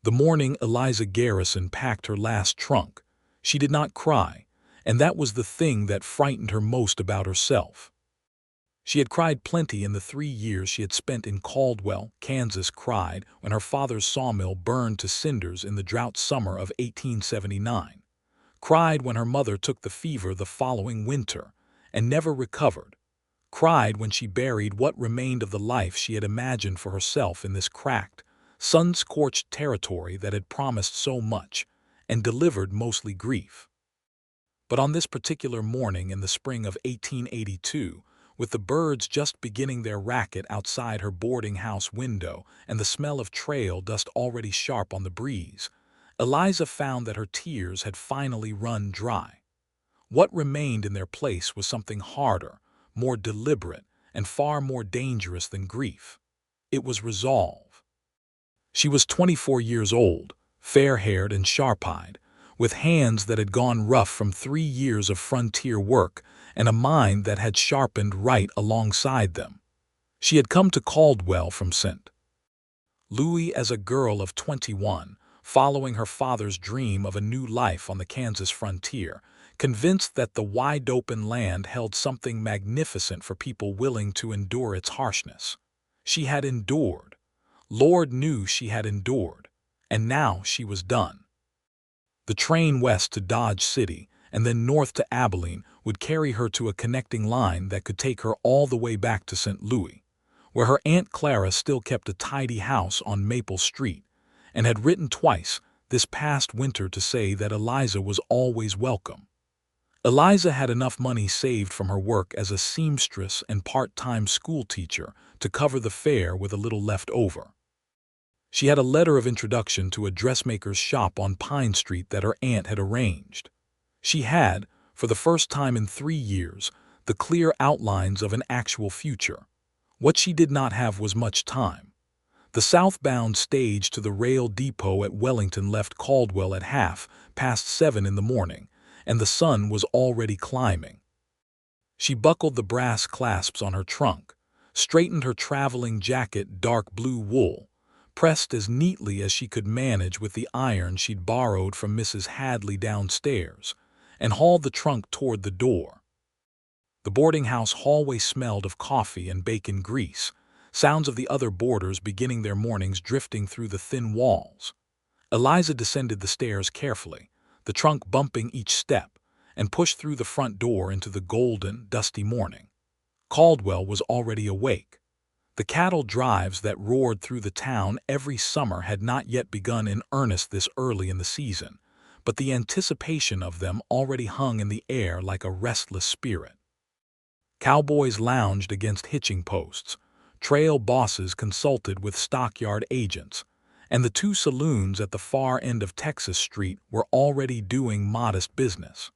The morning Eliza Garrison packed her last trunk, she did not cry, and that was the thing that frightened her most about herself. She had cried plenty in the 3 years she had spent in Caldwell, Kansas, cried when her father's sawmill burned to cinders in the drought summer of 1879, cried when her mother took the fever the following winter and never recovered, cried when she buried what remained of the life she had imagined for herself in this cracked, sun-scorched territory that had promised so much and delivered mostly grief. But on this particular morning in the spring of 1882, with the birds just beginning their racket outside her boarding house window and the smell of trail dust already sharp on the breeze, Eliza found that her tears had finally run dry. What remained in their place was something harder, more deliberate, and far more dangerous than grief. It was resolve. She was 24 years old, fair-haired and sharp-eyed, with hands that had gone rough from 3 years of frontier work and a mind that had sharpened right alongside them. She had come to Caldwell from St. Louis as a girl of 21, following her father's dream of a new life on the Kansas frontier, convinced that the wide-open land held something magnificent for people willing to endure its harshness. She had endured. Lord knew she had endured, and now she was done. The train west to Dodge City and then north to Abilene would carry her to a connecting line that could take her all the way back to St. Louis, where her Aunt Clara still kept a tidy house on Maple Street, and had written twice this past winter to say that Eliza was always welcome. Eliza had enough money saved from her work as a seamstress and part-time schoolteacher to cover the fare with a little left over. She had a letter of introduction to a dressmaker's shop on Pine Street that her aunt had arranged. She had, for the first time in 3 years, the clear outlines of an actual future. What she did not have was much time. The southbound stage to the rail depot at Wellington left Caldwell at 7:30 in the morning, and the sun was already climbing. She buckled the brass clasps on her trunk, straightened her traveling jacket dark blue wool, pressed as neatly as she could manage with the iron she'd borrowed from Mrs. Hadley downstairs, and hauled the trunk toward the door. The boarding house hallway smelled of coffee and bacon grease, sounds of the other boarders beginning their mornings drifting through the thin walls. Eliza descended the stairs carefully, the trunk bumping each step, and pushed through the front door into the golden, dusty morning. Caldwell was already awake. The cattle drives that roared through the town every summer had not yet begun in earnest this early in the season, but the anticipation of them already hung in the air like a restless spirit. Cowboys lounged against hitching posts, trail bosses consulted with stockyard agents, and the 2 saloons at the far end of Texas Street were already doing modest business.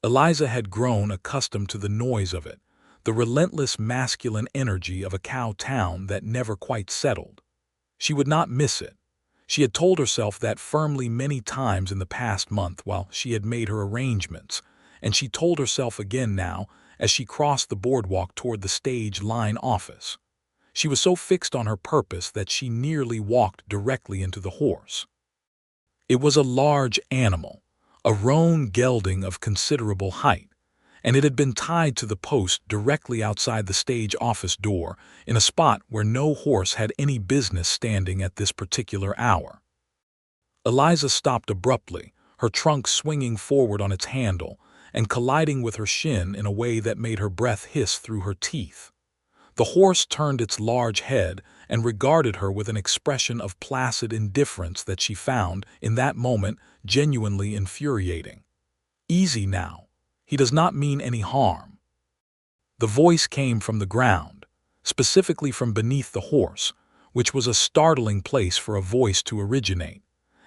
Eliza had grown accustomed to the noise of it, the relentless masculine energy of a cow town that never quite settled. She would not miss it. She had told herself that firmly many times in the past month while she had made her arrangements, and she told herself again now as she crossed the boardwalk toward the stage line office. She was so fixed on her purpose that she nearly walked directly into the horse. It was a large animal, a roan gelding of considerable height, and it had been tied to the post directly outside the stage office door in a spot where no horse had any business standing at this particular hour. Eliza stopped abruptly, her trunk swinging forward on its handle and colliding with her shin in a way that made her breath hiss through her teeth. The horse turned its large head and regarded her with an expression of placid indifference that she found, in that moment, genuinely infuriating. "Easy now. He does not mean any harm." The voice came from the ground, specifically from beneath the horse, which was a startling place for a voice to originate,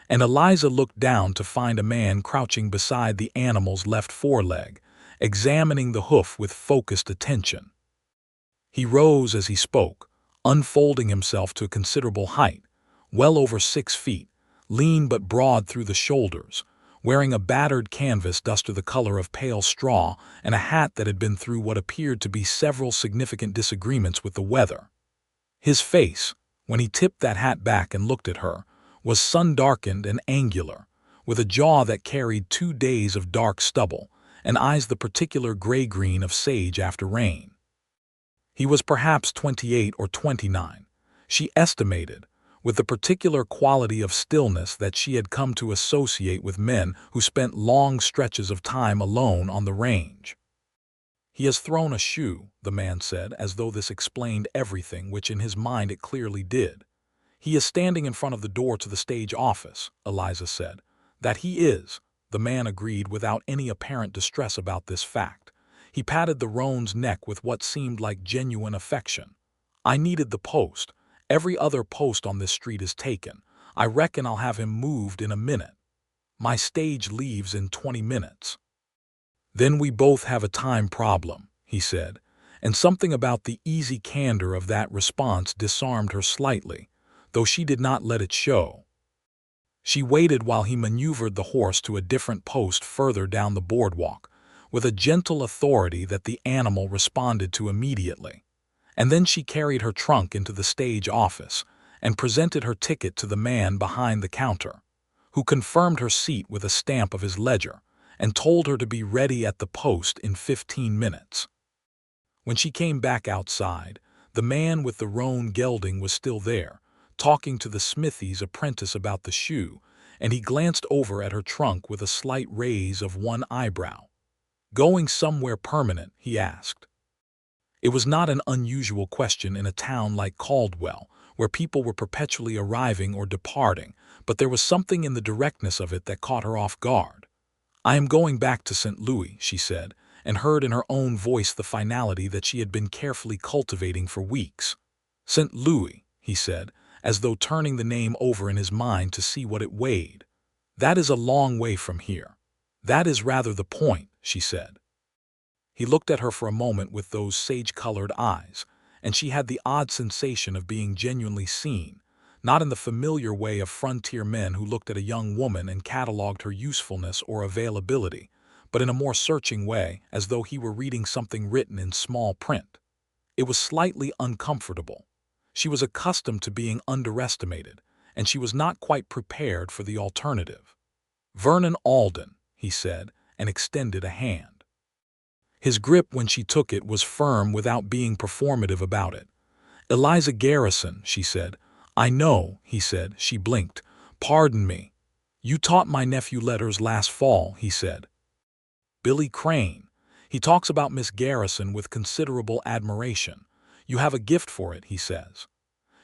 and Eliza looked down to find a man crouching beside the animal's left foreleg, examining the hoof with focused attention. He rose as he spoke, unfolding himself to a considerable height, well over 6 feet, lean but broad through the shoulders, wearing a battered canvas duster the color of pale straw and a hat that had been through what appeared to be several significant disagreements with the weather. His face, when he tipped that hat back and looked at her, was sun-darkened and angular, with a jaw that carried 2 days of dark stubble, and eyes the particular gray-green of sage after rain. He was perhaps 28 or 29, she estimated, with the particular quality of stillness that she had come to associate with men who spent long stretches of time alone on the range. "He has thrown a shoe," the man said, as though this explained everything, which in his mind it clearly did. "He is standing in front of the door to the stage office," Eliza said. "That he is," the man agreed without any apparent distress about this fact. He patted the roan's neck with what seemed like genuine affection. "I needed the post. Every other post on this street is taken. I reckon I'll have him moved in a minute. My stage leaves in 20 minutes. "Then we both have a time problem," he said, and something about the easy candor of that response disarmed her slightly, though she did not let it show. She waited while he maneuvered the horse to a different post further down the boardwalk, with a gentle authority that the animal responded to immediately. And then she carried her trunk into the stage office and presented her ticket to the man behind the counter, who confirmed her seat with a stamp of his ledger and told her to be ready at the post in 15 minutes. When she came back outside, the man with the roan gelding was still there, talking to the smithy's apprentice about the shoe, and he glanced over at her trunk with a slight raise of one eyebrow. "Going somewhere permanent?" he asked. It was not an unusual question in a town like Caldwell, where people were perpetually arriving or departing, but there was something in the directness of it that caught her off guard. "I am going back to St. Louis," she said, and heard in her own voice the finality that she had been carefully cultivating for weeks. "St. Louis," he said, as though turning the name over in his mind to see what it weighed. "That is a long way from here." "That is rather the point," she said. He looked at her for a moment with those sage-colored eyes, and she had the odd sensation of being genuinely seen, not in the familiar way of frontier men who looked at a young woman and catalogued her usefulness or availability, but in a more searching way, as though he were reading something written in small print. It was slightly uncomfortable. She was accustomed to being underestimated, and she was not quite prepared for the alternative. "Vernon Alden," he said, and extended a hand. His grip when she took it was firm without being performative about it. "Eliza Garrison," she said. "I know," he said. She blinked. "Pardon me." "You taught my nephew letters last fall," he said. "Billy Crane. He talks about Miss Garrison with considerable admiration. You have a gift for it, he says."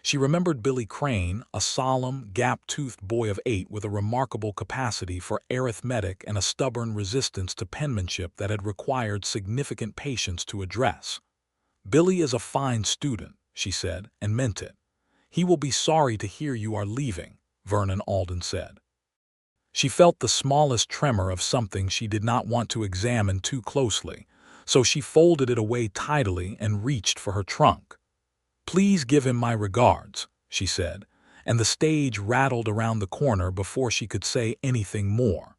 She remembered Billy Crane, a solemn, gap-toothed boy of 8 with a remarkable capacity for arithmetic and a stubborn resistance to penmanship that had required significant patience to address. "Billy is a fine student," she said, and meant it. "He will be sorry to hear you are leaving," Vernon Alden said. She felt the smallest tremor of something she did not want to examine too closely, so she folded it away tidily and reached for her trunk. "Please give him my regards," she said, and the stage rattled around the corner before she could say anything more.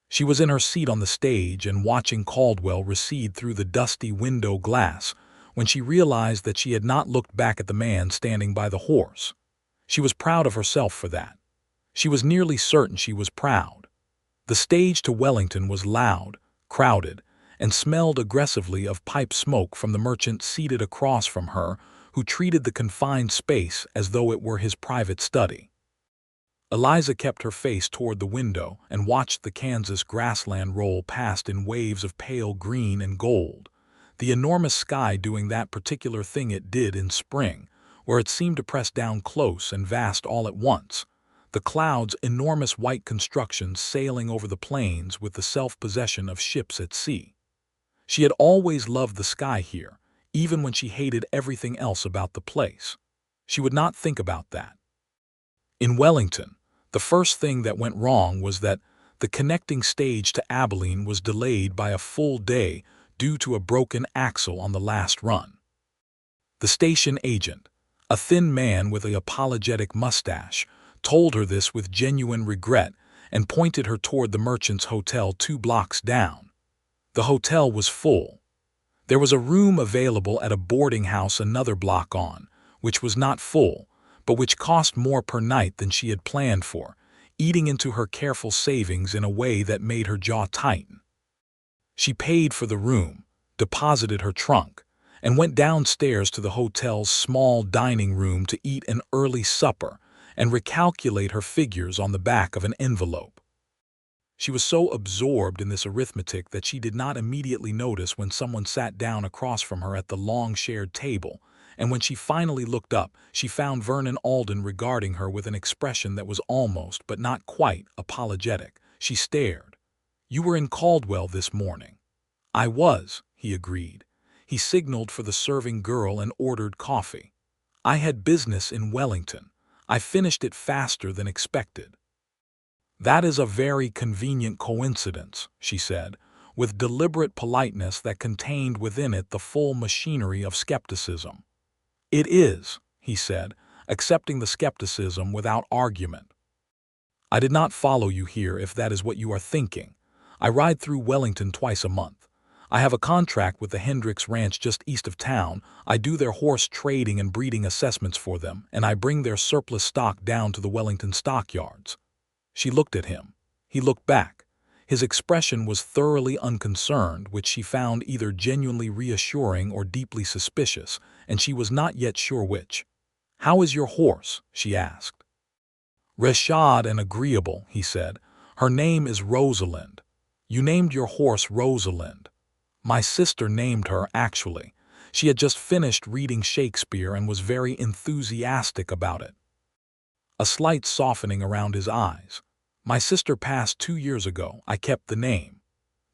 She was in her seat on the stage and watching Caldwell recede through the dusty window glass when she realized that she had not looked back at the man standing by the horse. She was proud of herself for that. She was nearly certain she was proud. The stage to Wellington was loud, crowded, and smelled aggressively of pipe smoke from the merchant seated across from her, who treated the confined space as though it were his private study. Eliza kept her face toward the window and watched the Kansas grassland roll past in waves of pale green and gold, the enormous sky doing that particular thing it did in spring, where it seemed to press down close and vast all at once, the clouds enormous white constructions sailing over the plains with the self-possession of ships at sea. She had always loved the sky here, even when she hated everything else about the place. She would not think about that. In Wellington, the first thing that went wrong was that the connecting stage to Abilene was delayed by a full day due to a broken axle on the last run. The station agent, a thin man with an apologetic mustache, told her this with genuine regret and pointed her toward the Merchant's Hotel 2 blocks down. The hotel was full. There was a room available at a boarding house another block on, which was not full, but which cost more per night than she had planned for, eating into her careful savings in a way that made her jaw tighten. She paid for the room, deposited her trunk, and went downstairs to the hotel's small dining room to eat an early supper and recalculate her figures on the back of an envelope. She was so absorbed in this arithmetic that she did not immediately notice when someone sat down across from her at the long shared table, and when she finally looked up, she found Vernon Alden regarding her with an expression that was almost, but not quite, apologetic. She stared. "You were in Caldwell this morning." "I was," he agreed. He signaled for the serving girl and ordered coffee. "I had business in Wellington. I finished it faster than expected." "That is a very convenient coincidence," she said, with deliberate politeness that contained within it the full machinery of skepticism. "It is," he said, accepting the skepticism without argument. "I did not follow you here if that is what you are thinking. I ride through Wellington twice a month. I have a contract with the Hendricks Ranch just east of town. I do their horse trading and breeding assessments for them, and I bring their surplus stock down to the Wellington stockyards." She looked at him. He looked back. His expression was thoroughly unconcerned, which she found either genuinely reassuring or deeply suspicious, and she was not yet sure which. "How is your horse?" she asked. "Rashad and agreeable," he said. "Her name is Rosalind." "You named your horse Rosalind." "My sister named her, actually. She had just finished reading Shakespeare and was very enthusiastic about it." A slight softening around his eyes. "My sister passed 2 years ago. I kept the name."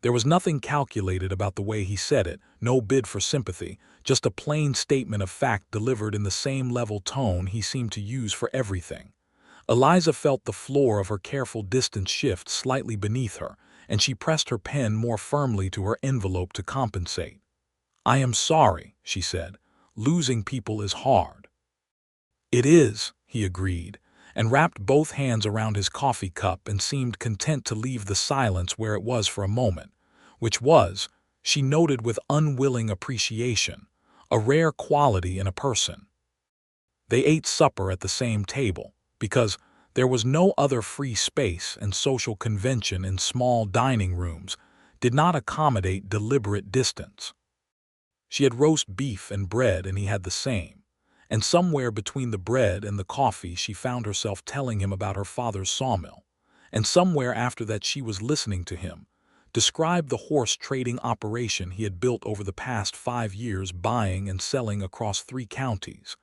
There was nothing calculated about the way he said it, no bid for sympathy, just a plain statement of fact delivered in the same level tone he seemed to use for everything. Eliza felt the floor of her careful distance shift slightly beneath her, and she pressed her pen more firmly to her envelope to compensate. "I am sorry," she said. "Losing people is hard." "It is," he agreed, and wrapped both hands around his coffee cup and seemed content to leave the silence where it was for a moment, which was, she noted with unwilling appreciation, a rare quality in a person. They ate supper at the same table, because there was no other free space, and social convention in small dining rooms did not accommodate deliberate distance. She had roast beef and bread, and he had the same. And somewhere between the bread and the coffee she found herself telling him about her father's sawmill, and somewhere after that she was listening to him describe the horse trading operation he had built over the past 5 years, buying and selling across 3 counties,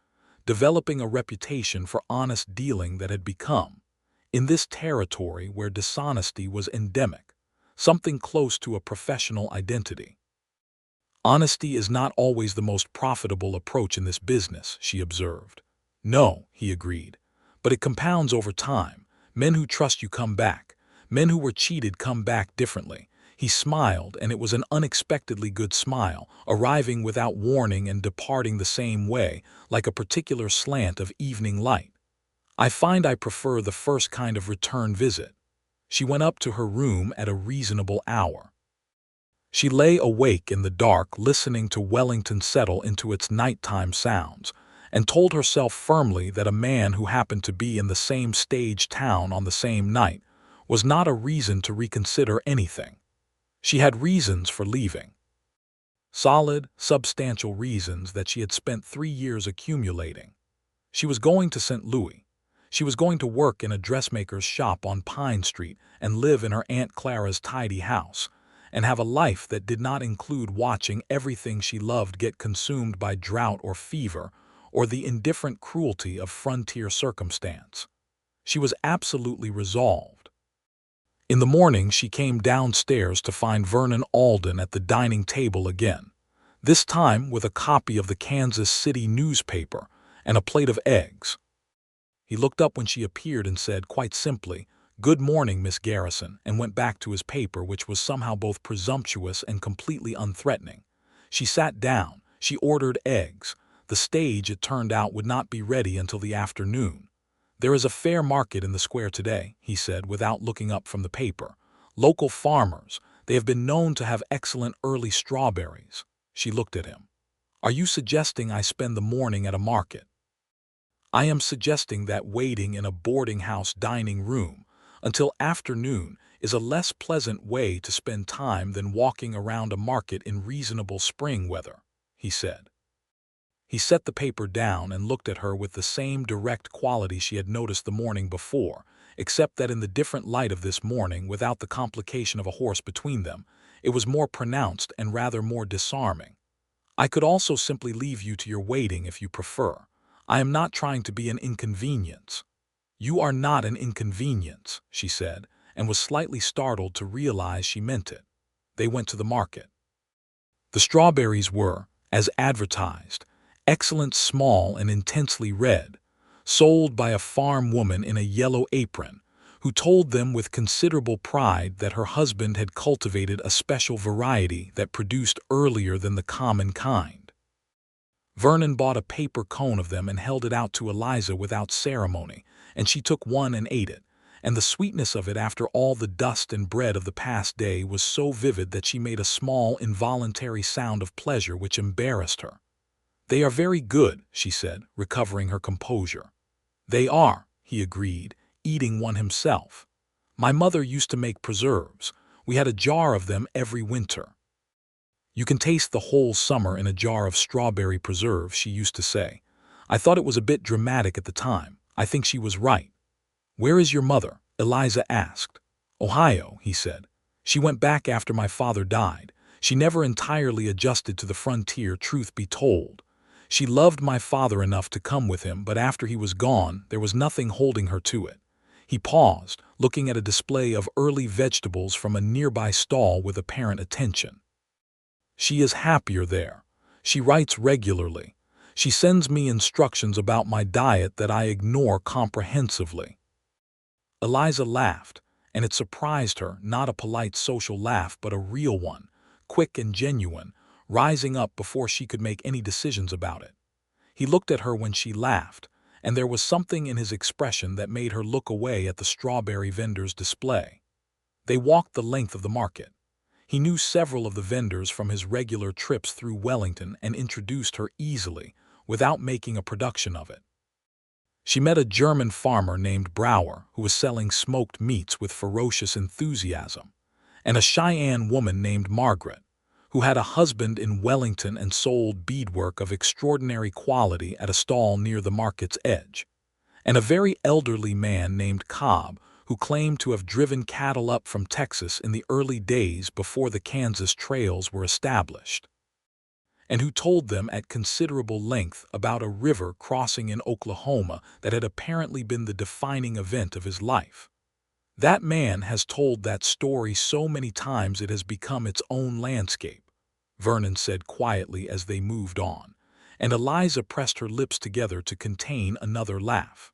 developing a reputation for honest dealing that had become, in this territory where dishonesty was endemic, something close to a professional identity. "Honesty is not always the most profitable approach in this business," she observed. "No," he agreed, "but it compounds over time. Men who trust you come back. Men who were cheated come back differently." He smiled, and it was an unexpectedly good smile, arriving without warning and departing the same way, like a particular slant of evening light. "I find I prefer the first kind of return visit." She went up to her room at a reasonable hour. She lay awake in the dark, listening to Wellington settle into its nighttime sounds, and told herself firmly that a man who happened to be in the same stage town on the same night was not a reason to reconsider anything. She had reasons for leaving. Solid, substantial reasons that she had spent 3 years accumulating. She was going to St. Louis. She was going to work in a dressmaker's shop on Pine Street and live in her Aunt Clara's tidy house, and have a life that did not include watching everything she loved get consumed by drought or fever or the indifferent cruelty of frontier circumstance. She was absolutely resolved. In the morning she came downstairs to find Vernon Alden at the dining table again, this time with a copy of the Kansas City newspaper and a plate of eggs. He looked up when she appeared and said, quite simply, "Good morning, Miss Garrison," and went back to his paper, which was somehow both presumptuous and completely unthreatening. She sat down. She ordered eggs. The stage, it turned out, would not be ready until the afternoon. "There is a fair market in the square today," he said, without looking up from the paper. "Local farmers. They have been known to have excellent early strawberries." She looked at him. "Are you suggesting I spend the morning at a market?" I am suggesting that waiting in a boarding house dining room until afternoon is a less pleasant way to spend time than walking around a market in reasonable spring weather," he said. He set the paper down and looked at her with the same direct quality she had noticed the morning before, except that in the different light of this morning, without the complication of a horse between them, it was more pronounced and rather more disarming. "I could also simply leave you to your waiting if you prefer. I am not trying to be an inconvenience." "You are not an inconvenience," she said, and was slightly startled to realize she meant it. They went to the market. The strawberries were, as advertised, excellent, small and intensely red, sold by a farm woman in a yellow apron, who told them with considerable pride that her husband had cultivated a special variety that produced earlier than the common kind. Vernon bought a paper cone of them and held it out to Eliza without ceremony, and she took one and ate it, and the sweetness of it after all the dust and bread of the past day was so vivid that she made a small involuntary sound of pleasure which embarrassed her. "They are very good," she said, recovering her composure. "They are," he agreed, eating one himself. "My mother used to make preserves. We had a jar of them every winter. You can taste the whole summer in a jar of strawberry preserve," she used to say. "I thought it was a bit dramatic at the time. I think she was right." "Where is your mother?" Eliza asked. "Ohio," he said. "She went back after my father died. She never entirely adjusted to the frontier, truth be told. She loved my father enough to come with him, but after he was gone, there was nothing holding her to it." He paused, looking at a display of early vegetables from a nearby stall with apparent attention. "She is happier there. She writes regularly. She sends me instructions about my diet that I ignore comprehensively." Eliza laughed, and it surprised her, not a polite social laugh but a real one, quick and genuine, rising up before she could make any decisions about it. He looked at her when she laughed, and there was something in his expression that made her look away at the strawberry vendor's display. They walked the length of the market. He knew several of the vendors from his regular trips through Wellington and introduced her easily, without making a production of it. She met a German farmer named Brower who was selling smoked meats with ferocious enthusiasm, and a Cheyenne woman named Margaret, who had a husband in Wellington and sold beadwork of extraordinary quality at a stall near the market's edge, and a very elderly man named Cobb, who claimed to have driven cattle up from Texas in the early days before the Kansas trails were established, and who told them at considerable length about a river crossing in Oklahoma that had apparently been the defining event of his life. "That man has told that story so many times it has become its own landscape," Vernon said quietly as they moved on, and Eliza pressed her lips together to contain another laugh.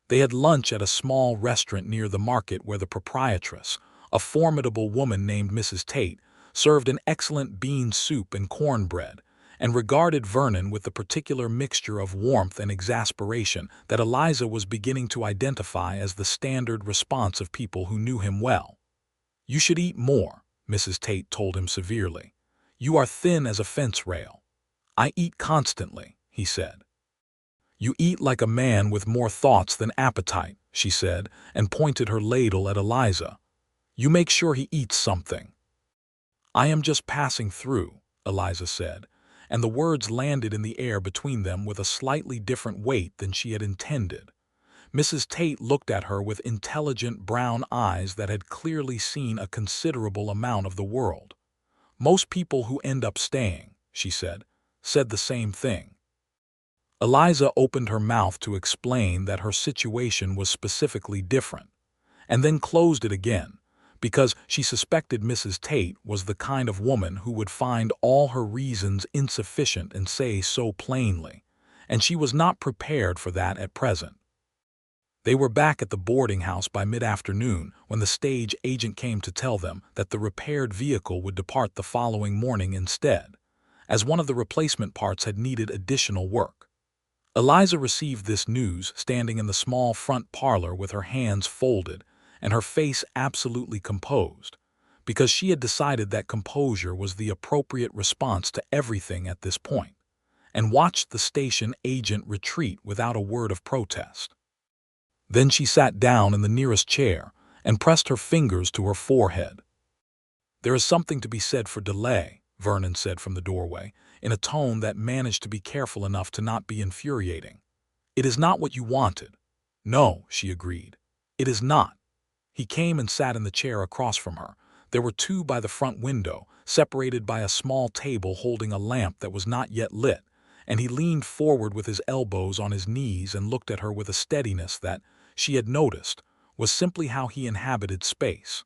They had lunch at a small restaurant near the market where the proprietress, a formidable woman named Mrs. Tate, served an excellent bean soup and cornbread, and regarded Vernon with the particular mixture of warmth and exasperation that Eliza was beginning to identify as the standard response of people who knew him well. "You should eat more," Mrs. Tate told him severely. "You are thin as a fence rail." "I eat constantly," he said. "You eat like a man with more thoughts than appetite," she said, and pointed her ladle at Eliza. "You make sure he eats something." "I am just passing through," Eliza said, and the words landed in the air between them with a slightly different weight than she had intended. Mrs. Tate looked at her with intelligent brown eyes that had clearly seen a considerable amount of the world. "Most people who end up staying," she said the same thing. Eliza opened her mouth to explain that her situation was specifically different, and then closed it again, because she suspected Mrs. Tate was the kind of woman who would find all her reasons insufficient and say so plainly, and she was not prepared for that at present. They were back at the boarding house by mid-afternoon when the stage agent came to tell them that the repaired vehicle would depart the following morning instead, as one of the replacement parts had needed additional work. Eliza received this news standing in the small front parlor with her hands folded and her face absolutely composed, because she had decided that composure was the appropriate response to everything at this point, and watched the station agent retreat without a word of protest. Then she sat down in the nearest chair and pressed her fingers to her forehead. "There is something to be said for delay," Vernon said from the doorway, in a tone that managed to be careful enough to not be infuriating. "It is not what you wanted." "No," she agreed. "It is not." He came and sat in the chair across from her. There were two by the front window, separated by a small table holding a lamp that was not yet lit, and he leaned forward with his elbows on his knees and looked at her with a steadiness that, she had noticed, was simply how he inhabited space.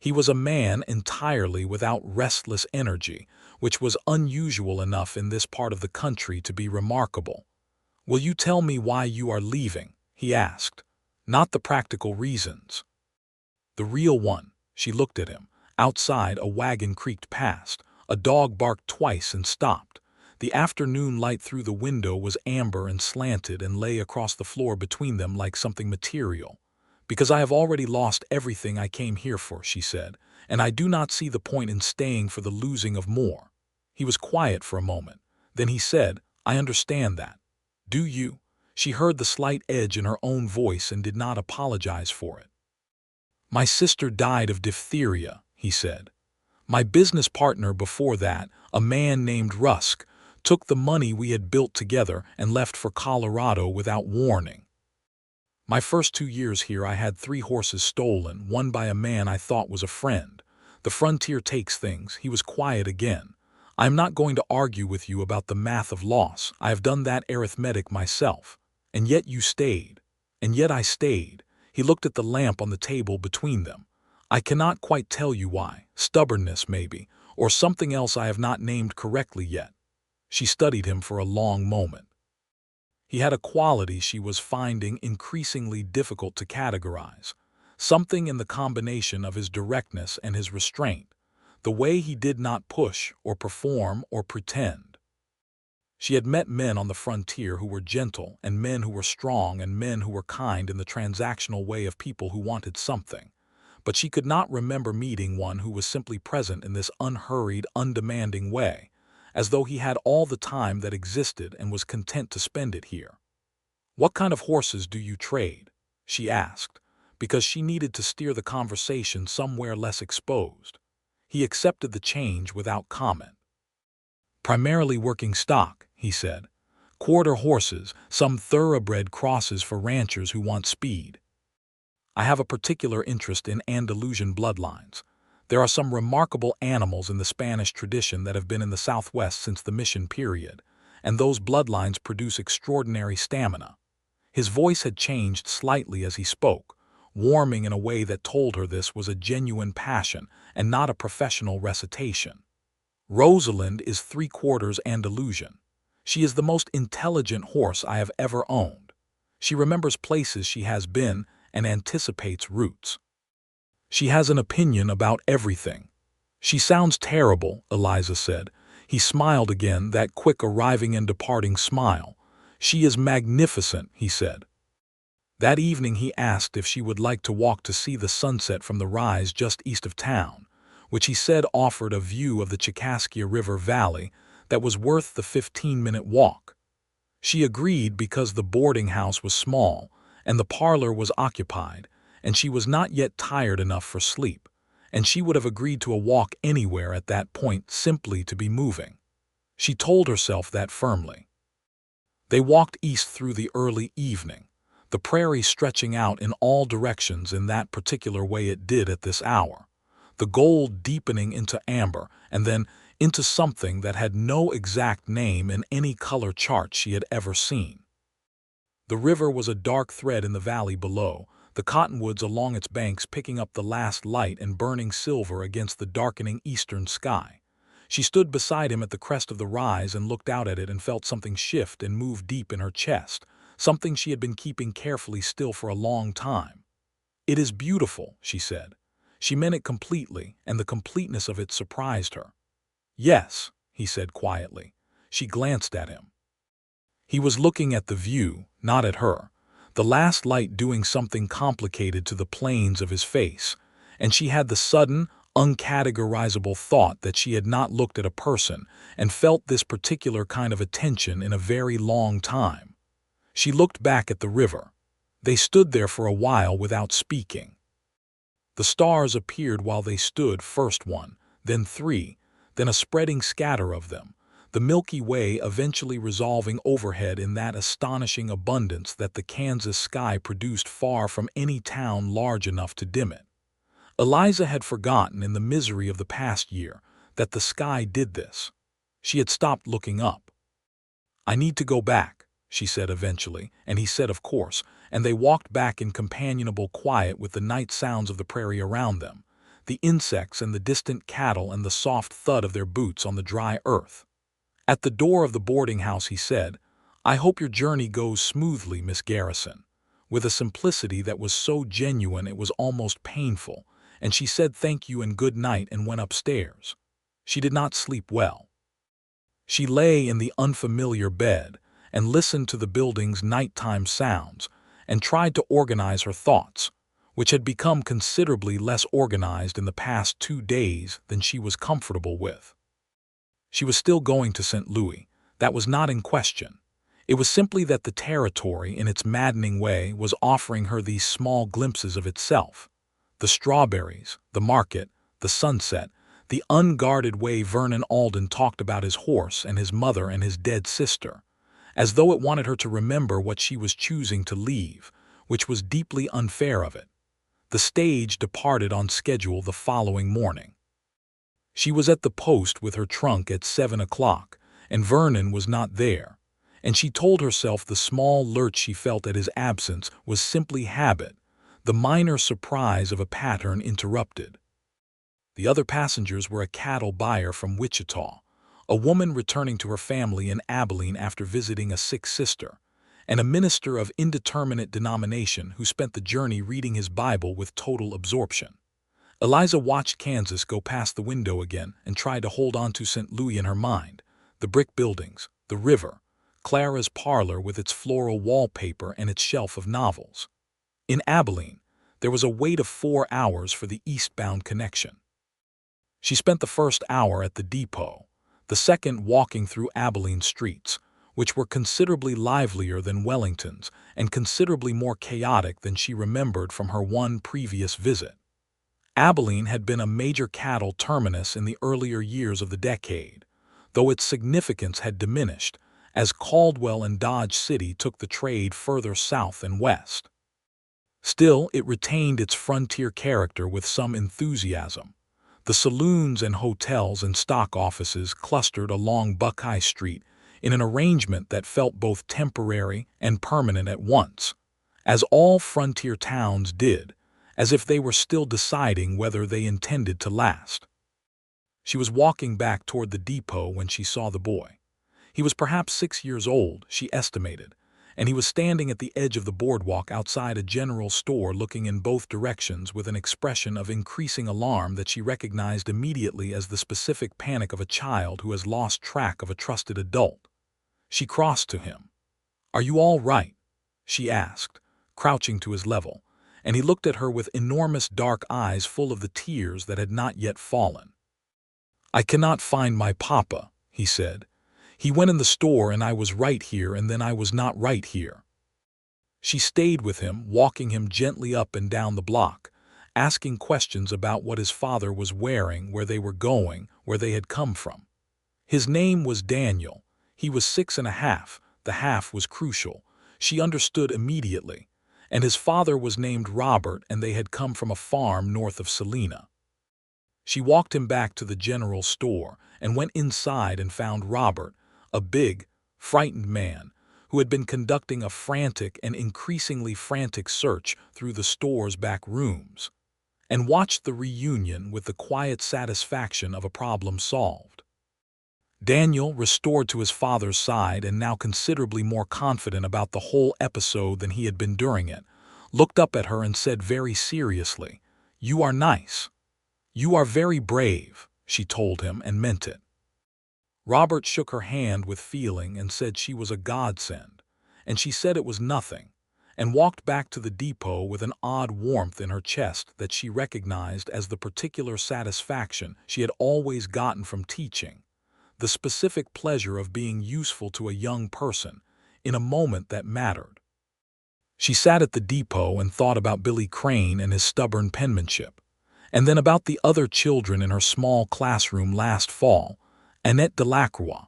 He was a man entirely without restless energy, which was unusual enough in this part of the country to be remarkable. "Will you tell me why you are leaving?" he asked. "Not the practical reasons." "The real one." She looked at him. Outside, a wagon creaked past. A dog barked twice and stopped. The afternoon light through the window was amber and slanted and lay across the floor between them like something material. "Because I have already lost everything I came here for," she said, "and I do not see the point in staying for the losing of more." He was quiet for a moment. Then he said, "I understand that." "Do you?" She heard the slight edge in her own voice and did not apologize for it. "My sister died of diphtheria," he said. "My business partner before that, a man named Rusk, took the money we had built together and left for Colorado without warning. My first 2 years here I had 3 horses stolen, one by a man I thought was a friend. The frontier takes things." He was quiet again. "I am not going to argue with you about the math of loss. I have done that arithmetic myself. And yet you stayed. And yet I stayed." He looked at the lamp on the table between them. "I cannot quite tell you why. Stubbornness, maybe, or something else I have not named correctly yet." She studied him for a long moment. He had a quality she was finding increasingly difficult to categorize. Something in the combination of his directness and his restraint, the way he did not push or perform or pretend. She had met men on the frontier who were gentle, and men who were strong, and men who were kind in the transactional way of people who wanted something. But she could not remember meeting one who was simply present in this unhurried, undemanding way, as though he had all the time that existed and was content to spend it here. "What kind of horses do you trade?" she asked, because she needed to steer the conversation somewhere less exposed. He accepted the change without comment. "Primarily working stock," he said. "Quarter horses, some thoroughbred crosses for ranchers who want speed. I have a particular interest in Andalusian bloodlines. There are some remarkable animals in the Spanish tradition that have been in the Southwest since the Mission period, and those bloodlines produce extraordinary stamina." His voice had changed slightly as he spoke, warming in a way that told her this was a genuine passion and not a professional recitation. "Rosalind is 3/4 Andalusian. She is the most intelligent horse I have ever owned. She remembers places she has been and anticipates routes. She has an opinion about everything." "She sounds terrible," Eliza said. He smiled again, that quick arriving and departing smile. "She is magnificent," he said. That evening he asked if she would like to walk to see the sunset from the rise just east of town, which he said offered a view of the Chicaskia River Valley that was worth the 15-minute walk. She agreed because the boarding house was small and the parlor was occupied, and she was not yet tired enough for sleep, and she would have agreed to a walk anywhere at that point simply to be moving. She told herself that firmly. They walked east through the early evening, the prairie stretching out in all directions in that particular way it did at this hour, the gold deepening into amber and then into something that had no exact name in any color chart she had ever seen. The river was a dark thread in the valley below, the cottonwoods along its banks picking up the last light and burning silver against the darkening eastern sky. She stood beside him at the crest of the rise and looked out at it and felt something shift and move deep in her chest, something she had been keeping carefully still for a long time. "It is beautiful," she said. She meant it completely, and the completeness of it surprised her. "Yes," he said quietly. She glanced at him. He was looking at the view, not at her, the last light doing something complicated to the planes of his face, and she had the sudden, uncategorizable thought that she had not looked at a person and felt this particular kind of attention in a very long time. She looked back at the river. They stood there for a while without speaking. The stars appeared while they stood, first one, then three, then a spreading scatter of them, the Milky Way eventually resolving overhead in that astonishing abundance that the Kansas sky produced far from any town large enough to dim it. Eliza had forgotten in the misery of the past year that the sky did this. She had stopped looking up. "I need to go back," she said eventually, and he said of course, and they walked back in companionable quiet with the night sounds of the prairie around them, the insects and the distant cattle and the soft thud of their boots on the dry earth. At the door of the boarding house he said, "I hope your journey goes smoothly, Miss Garrison," with a simplicity that was so genuine it was almost painful, and she said thank you and good night and went upstairs. She did not sleep well. She lay in the unfamiliar bed and listened to the building's nighttime sounds and tried to organize her thoughts, which had become considerably less organized in the past 2 days than she was comfortable with. She was still going to St. Louis. That was not in question. It was simply that the territory, in its maddening way, was offering her these small glimpses of itself. The strawberries, the market, the sunset, the unguarded way Vernon Alden talked about his horse and his mother and his dead sister, as though it wanted her to remember what she was choosing to leave, which was deeply unfair of it. The stage departed on schedule the following morning. She was at the post with her trunk at 7 o'clock, and Vernon was not there, and she told herself the small lurch she felt at his absence was simply habit, the minor surprise of a pattern interrupted. The other passengers were a cattle buyer from Wichita, a woman returning to her family in Abilene after visiting a sick sister, and a minister of indeterminate denomination who spent the journey reading his Bible with total absorption. Eliza watched Kansas go past the window again and tried to hold on to St. Louis in her mind, the brick buildings, the river, Clara's parlor with its floral wallpaper and its shelf of novels. In Abilene, there was a wait of 4 hours for the eastbound connection. She spent the first hour at the depot, the second walking through Abilene streets, which were considerably livelier than Wellington's and considerably more chaotic than she remembered from her one previous visit. Abilene had been a major cattle terminus in the earlier years of the decade, though its significance had diminished as Caldwell and Dodge City took the trade further south and west. Still, it retained its frontier character with some enthusiasm. The saloons and hotels and stock offices clustered along Buckeye Street in an arrangement that felt both temporary and permanent at once, as all frontier towns did, as if they were still deciding whether they intended to last. She was walking back toward the depot when she saw the boy. He was perhaps 6 years old, she estimated, and he was standing at the edge of the boardwalk outside a general store looking in both directions with an expression of increasing alarm that she recognized immediately as the specific panic of a child who has lost track of a trusted adult. She crossed to him. "Are you all right?" she asked, crouching to his level, and he looked at her with enormous dark eyes full of the tears that had not yet fallen. "I cannot find my papa," he said. "He went in the store and I was right here and then I was not right here." She stayed with him, walking him gently up and down the block, asking questions about what his father was wearing, where they were going, where they had come from. His name was Daniel. He was 6.5. The half was crucial. She understood immediately. And his father was named Robert, and they had come from a farm north of Salina. She walked him back to the general store and went inside and found Robert, a big, frightened man who had been conducting a frantic and increasingly frantic search through the store's back rooms, and watched the reunion with the quiet satisfaction of a problem solved. Daniel, restored to his father's side and now considerably more confident about the whole episode than he had been during it, looked up at her and said very seriously, "You are nice. You are very brave," she told him, and meant it. Robert shook her hand with feeling and said she was a godsend, and she said it was nothing, and walked back to the depot with an odd warmth in her chest that she recognized as the particular satisfaction she had always gotten from teaching, the specific pleasure of being useful to a young person in a moment that mattered. She sat at the depot and thought about Billy Crane and his stubborn penmanship, and then about the other children in her small classroom last fall, Annette Delacroix,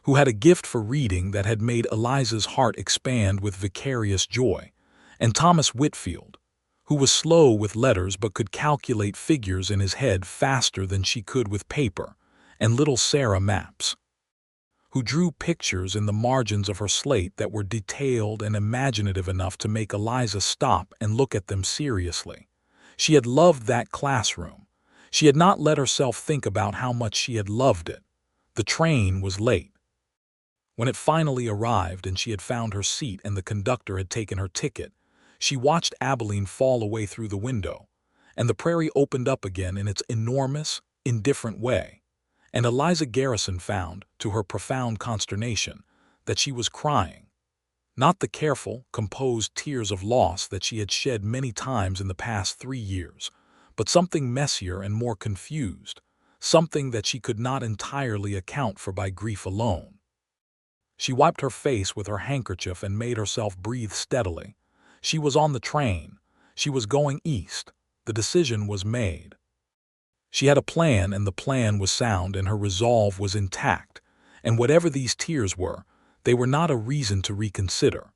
who had a gift for reading that had made Eliza's heart expand with vicarious joy, and Thomas Whitfield, who was slow with letters but could calculate figures in his head faster than she could with paper, and little Sarah Mapps, who drew pictures in the margins of her slate that were detailed and imaginative enough to make Eliza stop and look at them seriously. She had loved that classroom. She had not let herself think about how much she had loved it. The train was late. When it finally arrived and she had found her seat and the conductor had taken her ticket, she watched Abilene fall away through the window, and the prairie opened up again in its enormous, indifferent way. And Eliza Garrison found, to her profound consternation, that she was crying. Not the careful, composed tears of loss that she had shed many times in the past 3 years, but something messier and more confused, something that she could not entirely account for by grief alone. She wiped her face with her handkerchief and made herself breathe steadily. She was on the train. She was going east. The decision was made. She had a plan, and the plan was sound, and her resolve was intact. And whatever these tears were, they were not a reason to reconsider.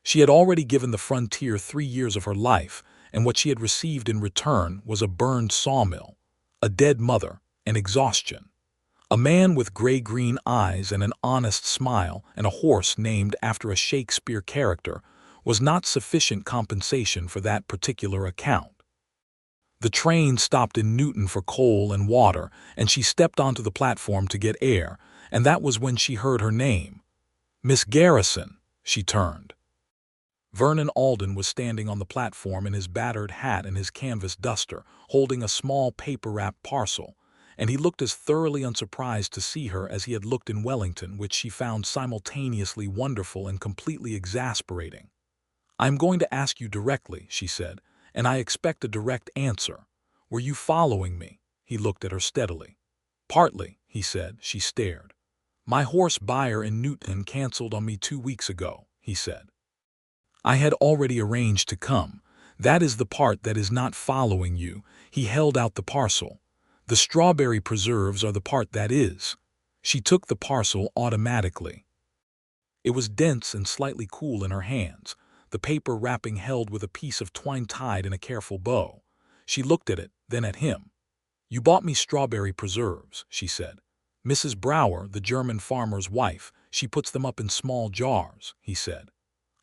She had already given the frontier 3 years of her life, and what she had received in return was a burned sawmill, a dead mother, and exhaustion. A man with gray-green eyes and an honest smile and a horse named after a Shakespeare character was not sufficient compensation for that particular account. The train stopped in Newton for coal and water, and she stepped onto the platform to get air, and that was when she heard her name. "Miss Garrison," she turned. Vernon Alden was standing on the platform in his battered hat and his canvas duster, holding a small paper-wrapped parcel, and he looked as thoroughly unsurprised to see her as he had looked in Wellington, which she found simultaneously wonderful and completely exasperating. "I am going to ask you directly," she said, "and I expect a direct answer. Were you following me?" He looked at her steadily. "Partly," he said. She stared. "My horse buyer in Newton canceled on me 2 weeks ago," he said. "I had already arranged to come. That is the part that is not following you." He held out the parcel. "The strawberry preserves are the part that is." She took the parcel automatically. It was dense and slightly cool in her hands, the paper wrapping held with a piece of twine tied in a careful bow. She looked at it, then at him. "You bought me strawberry preserves," she said. "Mrs. Brower, the German farmer's wife, she puts them up in small jars," he said.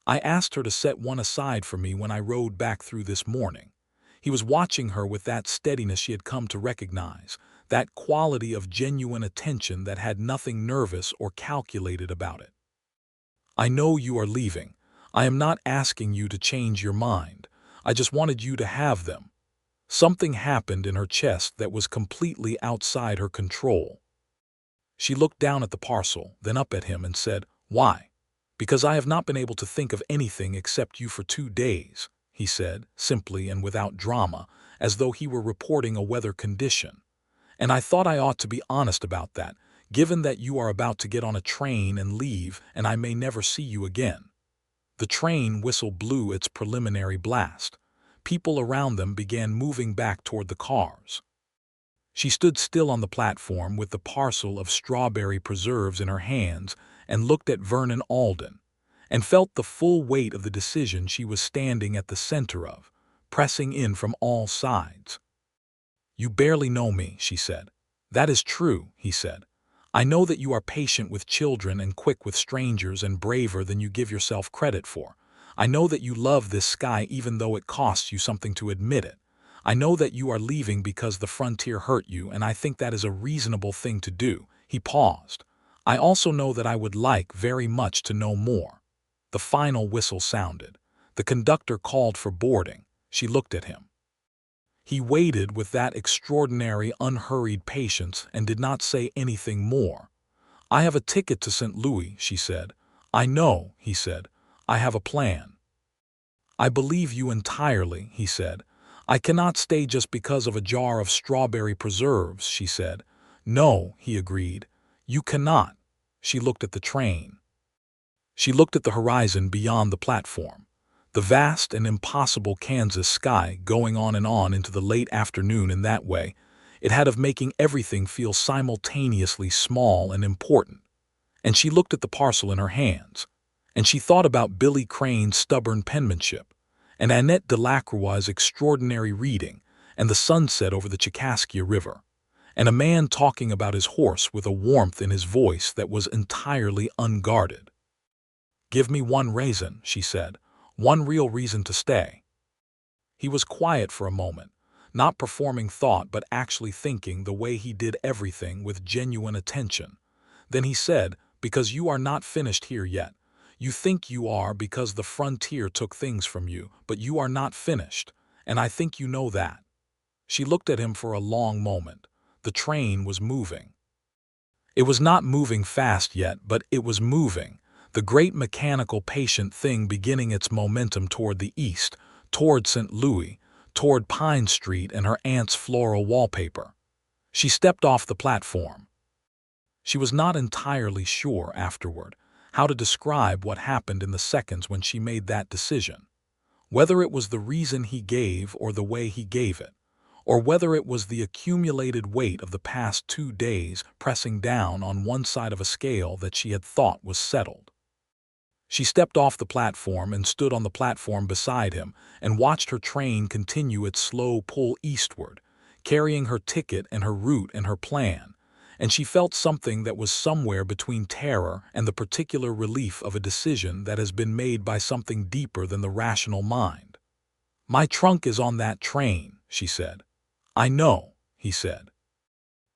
"I asked her to set one aside for me when I rode back through this morning." He was watching her with that steadiness she had come to recognize, that quality of genuine attention that had nothing nervous or calculated about it. "I know you are leaving. I am not asking you to change your mind. I just wanted you to have them." Something happened in her chest that was completely outside her control. She looked down at the parcel, then up at him and said, "Why?" "Because I have not been able to think of anything except you for 2 days, he said, simply and without drama, as though he were reporting a weather condition. "And I thought I ought to be honest about that, given that you are about to get on a train and leave and I may never see you again." The train whistle blew its preliminary blast. People around them began moving back toward the cars. She stood still on the platform with the parcel of strawberry preserves in her hands and looked at Vernon Alden, and felt the full weight of the decision she was standing at the center of, pressing in from all sides. "You barely know me," she said. "That is true," he said. "I know that you are patient with children and quick with strangers and braver than you give yourself credit for. I know that you love this sky even though it costs you something to admit it. I know that you are leaving because the frontier hurt you, and I think that is a reasonable thing to do." He paused. "I also know that I would like very much to know more." The final whistle sounded. The conductor called for boarding. She looked at him. He waited with that extraordinary, unhurried patience and did not say anything more. "I have a ticket to St. Louis," she said. "I know," he said. "I have a plan." "I believe you entirely," he said. "I cannot stay just because of a jar of strawberry preserves," she said. "No," he agreed. "You cannot." She looked at the train. She looked at the horizon beyond the platform, the vast and impossible Kansas sky going on and on into the late afternoon. In that way, it had of making everything feel simultaneously small and important. And she looked at the parcel in her hands, and she thought about Billy Crane's stubborn penmanship, and Annette Delacroix's extraordinary reading, and the sunset over the Chicaskia River, and a man talking about his horse with a warmth in his voice that was entirely unguarded. "Give me one reason," she said, "one real reason to stay." He was quiet for a moment, not performing thought but actually thinking the way he did everything with genuine attention. Then he said, "Because you are not finished here yet. You think you are because the frontier took things from you, but you are not finished, and I think you know that." She looked at him for a long moment. The train was moving. It was not moving fast yet, but it was moving, the great mechanical patient thing beginning its momentum toward the east, toward St. Louis, toward Pine Street and her aunt's floral wallpaper. She stepped off the platform. She was not entirely sure, afterward, how to describe what happened in the seconds when she made that decision. Whether it was the reason he gave or the way he gave it, or whether it was the accumulated weight of the past 2 days pressing down on one side of a scale that she had thought was settled. She stepped off the platform and stood on the platform beside him and watched her train continue its slow pull eastward, carrying her ticket and her route and her plan, and she felt something that was somewhere between terror and the particular relief of a decision that has been made by something deeper than the rational mind. "My trunk is on that train," she said. "I know," he said.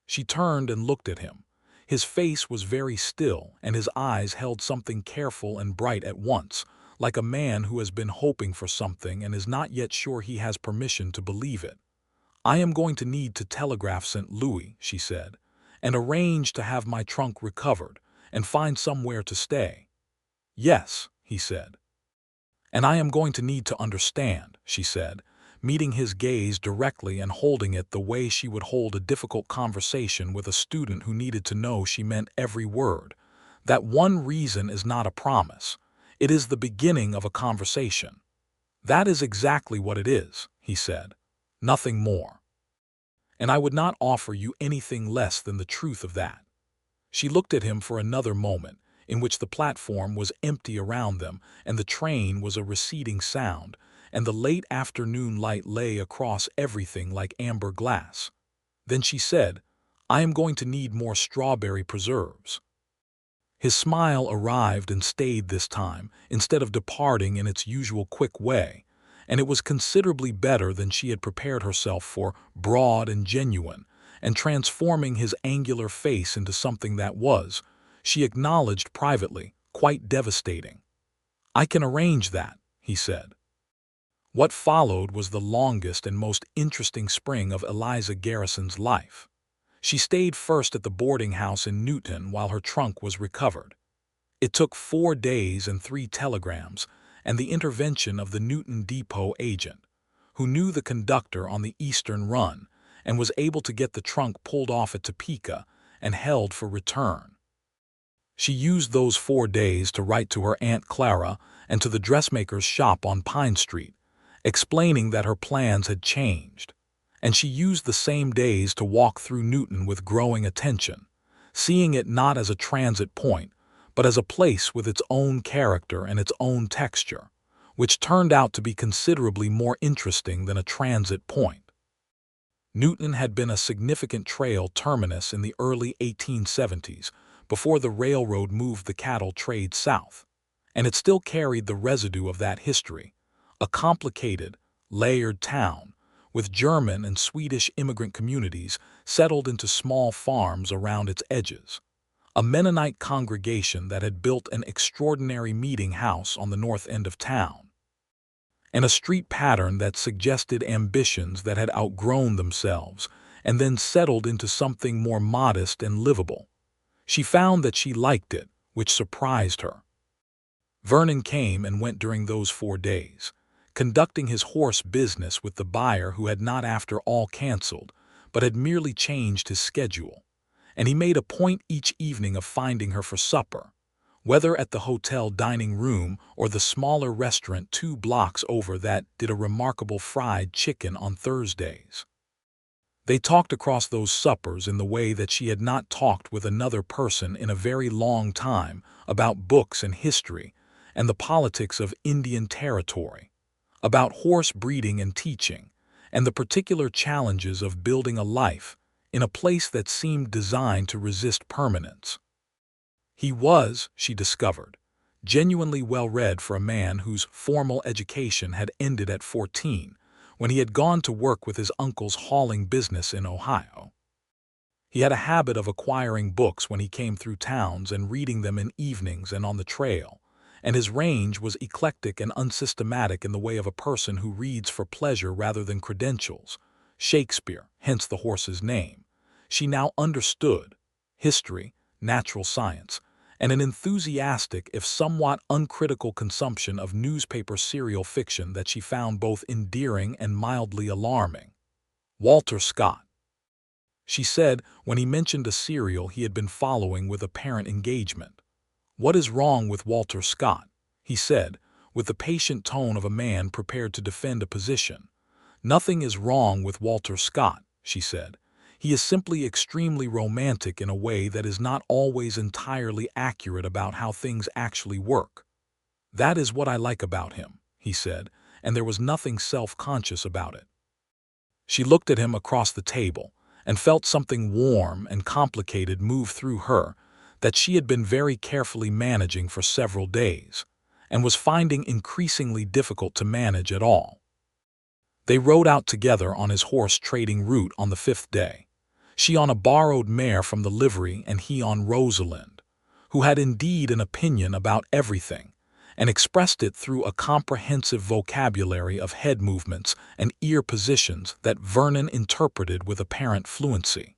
She turned and looked at him. His face was very still, and his eyes held something careful and bright at once, like a man who has been hoping for something and is not yet sure he has permission to believe it. "I am going to need to telegraph St. Louis," she said, "and arrange to have my trunk recovered, and find somewhere to stay." "Yes," he said. "And I am going to need to understand," she said, meeting his gaze directly and holding it the way she would hold a difficult conversation with a student who needed to know she meant every word, "that one reason is not a promise. It is the beginning of a conversation." "That is exactly what it is," he said. "Nothing more. And I would not offer you anything less than the truth of that." She looked at him for another moment, in which the platform was empty around them, and the train was a receding sound, and the late afternoon light lay across everything like amber glass. Then she said, "I am going to need more strawberry preserves." His smile arrived and stayed this time, instead of departing in its usual quick way, and it was considerably better than she had prepared herself for, broad and genuine, and transforming his angular face into something that was, she acknowledged privately, quite devastating. "I can arrange that," he said. What followed was the longest and most interesting spring of Eliza Garrison's life. She stayed first at the boarding house in Newton while her trunk was recovered. It took 4 days and 3 telegrams, and the intervention of the Newton depot agent, who knew the conductor on the eastern run, and was able to get the trunk pulled off at Topeka and held for return. She used those 4 days to write to her Aunt Clara and to the dressmaker's shop on Pine Street, explaining that her plans had changed. And she used the same days to walk through Newton with growing attention, seeing it not as a transit point, but as a place with its own character and its own texture, which turned out to be considerably more interesting than a transit point. Newton had been a significant trail terminus in the early 1870s, before the railroad moved the cattle trade south, and it still carried the residue of that history, a complicated, layered town, with German and Swedish immigrant communities settled into small farms around its edges, a Mennonite congregation that had built an extraordinary meeting house on the north end of town, and a street pattern that suggested ambitions that had outgrown themselves and then settled into something more modest and livable. She found that she liked it, which surprised her. Vernon came and went during those 4 days, conducting his horse business with the buyer who had not after all canceled, but had merely changed his schedule. And he made a point each evening of finding her for supper, whether at the hotel dining room or the smaller restaurant 2 blocks over that did a remarkable fried chicken on Thursdays. They talked across those suppers in the way that she had not talked with another person in a very long time, about books and history and the politics of Indian Territory, about horse breeding and teaching, and the particular challenges of building a life in a place that seemed designed to resist permanence. He was, she discovered, genuinely well-read for a man whose formal education had ended at 14, when he had gone to work with his uncle's hauling business in Ohio. He had a habit of acquiring books when he came through towns and reading them in evenings and on the trail, and his range was eclectic and unsystematic in the way of a person who reads for pleasure rather than credentials. Shakespeare, hence the horse's name. She now understood history, natural science, and an enthusiastic if somewhat uncritical consumption of newspaper serial fiction that she found both endearing and mildly alarming. Walter Scott, she said when he mentioned a serial he had been following with apparent engagement. "What is wrong with Walter Scott?" he said, with the patient tone of a man prepared to defend a position. "Nothing is wrong with Walter Scott," she said. "He is simply extremely romantic in a way that is not always entirely accurate about how things actually work. That is what I like about him," he said, and there was nothing self-conscious about it. She looked at him across the table and felt something warm and complicated move through her that she had been very carefully managing for several days, and was finding increasingly difficult to manage at all. They rode out together on his horse-trading route on the 5th day, she on a borrowed mare from the livery and he on Rosalind, who had indeed an opinion about everything, and expressed it through a comprehensive vocabulary of head movements and ear positions that Vernon interpreted with apparent fluency.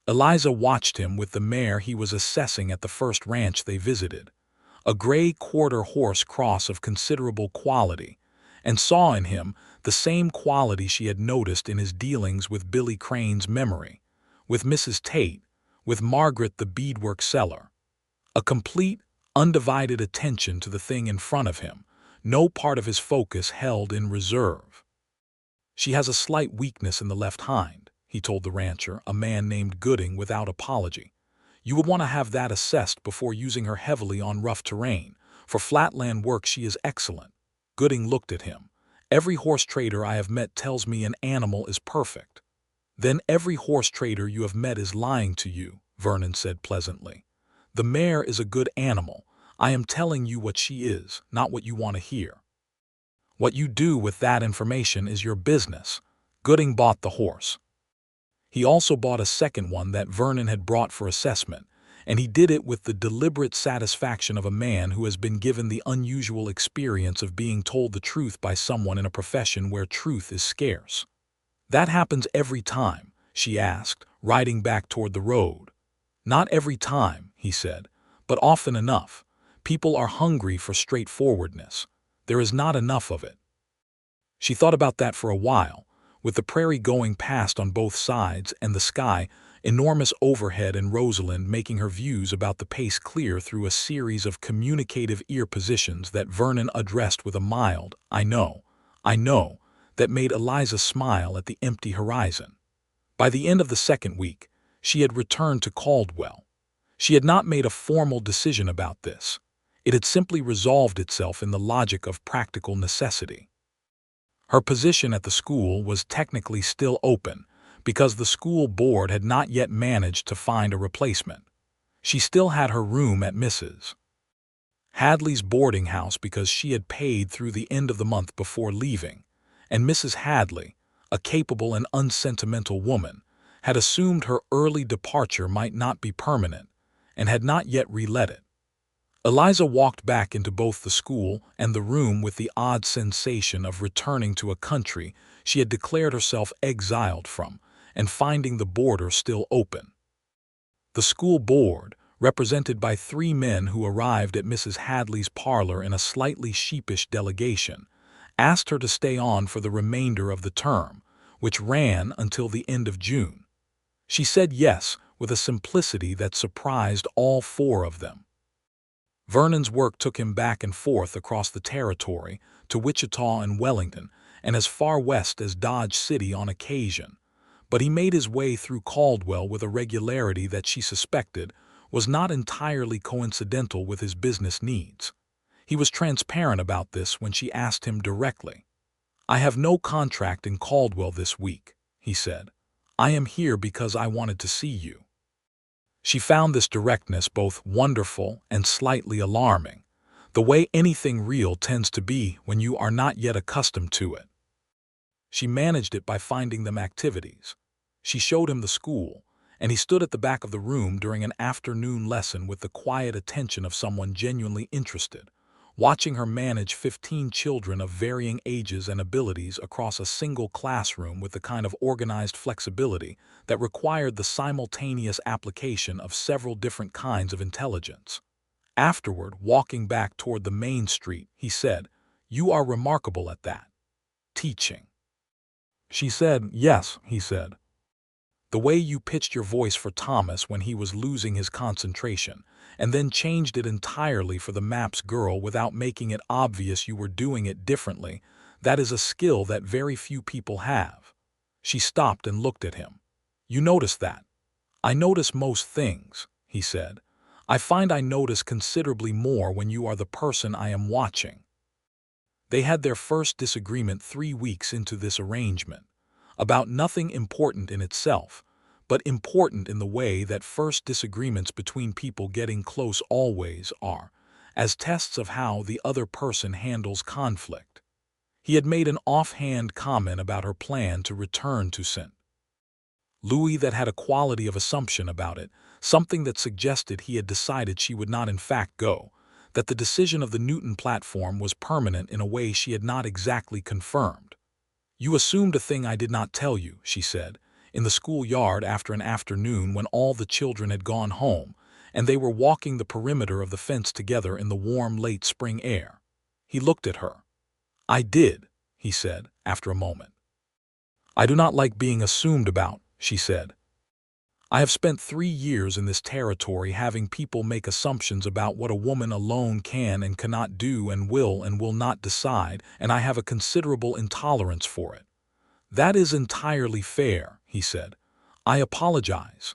Eliza watched him with the mare he was assessing at the first ranch they visited, a gray quarter horse cross of considerable quality, and saw in him the same quality she had noticed in his dealings with Billy Crane's memory, with Mrs. Tate, with Margaret the beadwork seller. A complete, undivided attention to the thing in front of him, no part of his focus held in reserve. "She has a slight weakness in the left hind," he told the rancher, a man named Gooding, without apology. "You would want to have that assessed before using her heavily on rough terrain. For flatland work she is excellent." Gooding looked at him. "Every horse trader I have met tells me an animal is perfect." "Then every horse trader you have met is lying to you," Vernon said pleasantly. "The mare is a good animal. I am telling you what she is, not what you want to hear. What you do with that information is your business." Gooding bought the horse. He also bought a second one that Vernon had brought for assessment, and he did it with the deliberate satisfaction of a man who has been given the unusual experience of being told the truth by someone in a profession where truth is scarce. "That happens every time?" she asked, riding back toward the road. "Not every time," he said, "but often enough. People are hungry for straightforwardness. There is not enough of it." She thought about that for a while, with the prairie going past on both sides and the sky enormous overhead and Rosalind making her views about the pace clear through a series of communicative ear positions that Vernon addressed with a mild, I know, that made Eliza smile at the empty horizon. By the end of the second week, she had returned to Caldwell. She had not made a formal decision about this. It had simply resolved itself in the logic of practical necessity. Her position at the school was technically still open, because the school board had not yet managed to find a replacement. She still had her room at Mrs. Hadley's boarding house because she had paid through the end of the month before leaving, and Mrs. Hadley, a capable and unsentimental woman, had assumed her early departure might not be permanent, and had not yet relet it. Eliza walked back into both the school and the room with the odd sensation of returning to a country she had declared herself exiled from, and finding the border still open. The school board, represented by 3 men who arrived at Mrs. Hadley's parlor in a slightly sheepish delegation, asked her to stay on for the remainder of the term, which ran until the end of June. She said yes with a simplicity that surprised all four of them. Vernon's work took him back and forth across the territory to Wichita and Wellington, and as far west as Dodge City on occasion. But he made his way through Caldwell with a regularity that she suspected was not entirely coincidental with his business needs. He was transparent about this when she asked him directly. "I have no contract in Caldwell this week," he said. "I am here because I wanted to see you." She found this directness both wonderful and slightly alarming, the way anything real tends to be when you are not yet accustomed to it. She managed it by finding them activities. She showed him the school, and he stood at the back of the room during an afternoon lesson with the quiet attention of someone genuinely interested, watching her manage 15 children of varying ages and abilities across a single classroom with the kind of organized flexibility that required the simultaneous application of several different kinds of intelligence. Afterward, walking back toward the main street, he said, "You are remarkable at that. Teaching." She said, "Yes," he said. "The way you pitched your voice for Thomas when he was losing his concentration, and then changed it entirely for the Maps girl without making it obvious you were doing it differently, that is a skill that very few people have." She stopped and looked at him. "You notice that?" "I notice most things," he said. "I find I notice considerably more when you are the person I am watching." They had their first disagreement 3 weeks into this arrangement, about nothing important in itself, but important in the way that first disagreements between people getting close always are, as tests of how the other person handles conflict. He had made an offhand comment about her plan to return to St. Louis that had a quality of assumption about it, something that suggested he had decided she would not in fact go, that the decision of the Newton platform was permanent in a way she had not exactly confirmed. "You assumed a thing I did not tell you," she said, in the schoolyard after an afternoon when all the children had gone home, and they were walking the perimeter of the fence together in the warm late spring air. He looked at her. "I did," he said, after a moment. "I do not like being assumed about," she said. "I have spent 3 years in this territory having people make assumptions about what a woman alone can and cannot do and will not decide, and I have a considerable intolerance for it." "That is entirely fair," he said. "I apologize."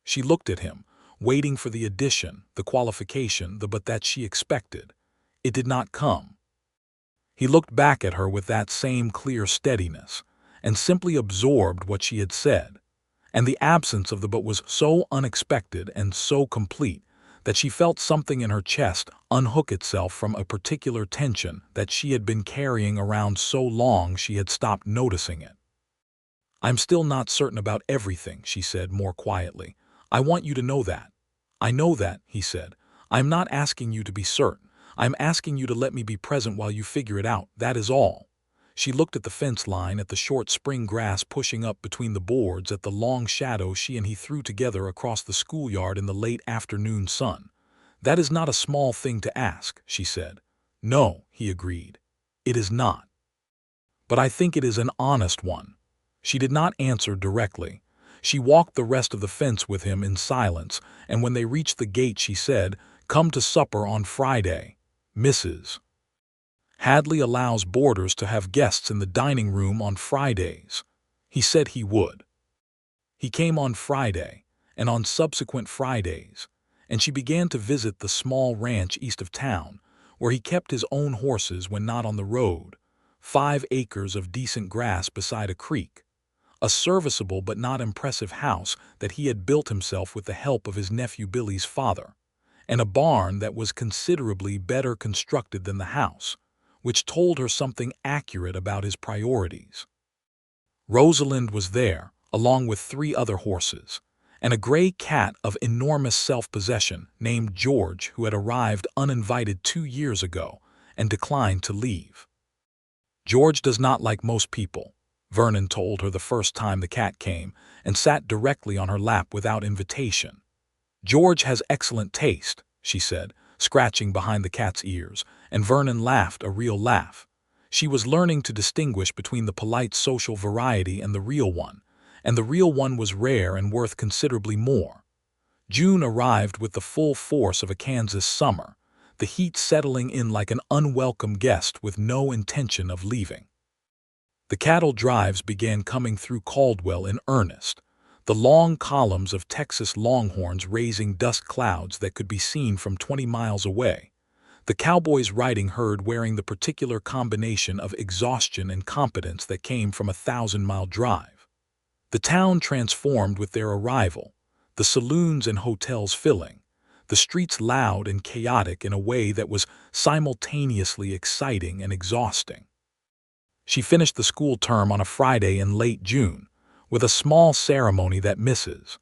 She looked at him, waiting for the addition, the qualification, the but that she expected. It did not come. He looked back at her with that same clear steadiness, and simply absorbed what she had said. And the absence of the but was so unexpected and so complete that she felt something in her chest unhook itself from a particular tension that she had been carrying around so long she had stopped noticing it. "I'm still not certain about everything," she said more quietly. "I want you to know that." "I know that," he said. "I'm not asking you to be certain. I'm asking you to let me be present while you figure it out, that is all." She looked at the fence line, at the short spring grass pushing up between the boards, at the long shadow she and he threw together across the schoolyard in the late afternoon sun. "That is not a small thing to ask," she said. "No," he agreed. "It is not. But I think it is an honest one." She did not answer directly. She walked the rest of the fence with him in silence, and when they reached the gate she said, "Come to supper on Friday. Mrs. Hadley allows boarders to have guests in the dining room on Fridays." He said he would. He came on Friday, and on subsequent Fridays, and she began to visit the small ranch east of town, where he kept his own horses when not on the road, 5 acres of decent grass beside a creek, a serviceable but not impressive house that he had built himself with the help of his nephew Billy's father, and a barn that was considerably better constructed than the house, which told her something accurate about his priorities. Rosalind was there, along with 3 other horses, and a gray cat of enormous self-possession named George, who had arrived uninvited 2 years ago and declined to leave. "George does not like most people," Vernon told her the first time the cat came and sat directly on her lap without invitation. "George has excellent taste," she said, scratching behind the cat's ears, and Vernon laughed a real laugh. She was learning to distinguish between the polite social variety and the real one was rare and worth considerably more. June arrived with the full force of a Kansas summer, the heat settling in like an unwelcome guest with no intention of leaving. The cattle drives began coming through Caldwell in earnest, the long columns of Texas longhorns raising dust clouds that could be seen from 20 miles away, the cowboys riding herd wearing the particular combination of exhaustion and competence that came from a 1,000-mile drive. The town transformed with their arrival, the saloons and hotels filling, the streets loud and chaotic in a way that was simultaneously exciting and exhausting. She finished the school term on a Friday in late June, with a small ceremony that Mrs.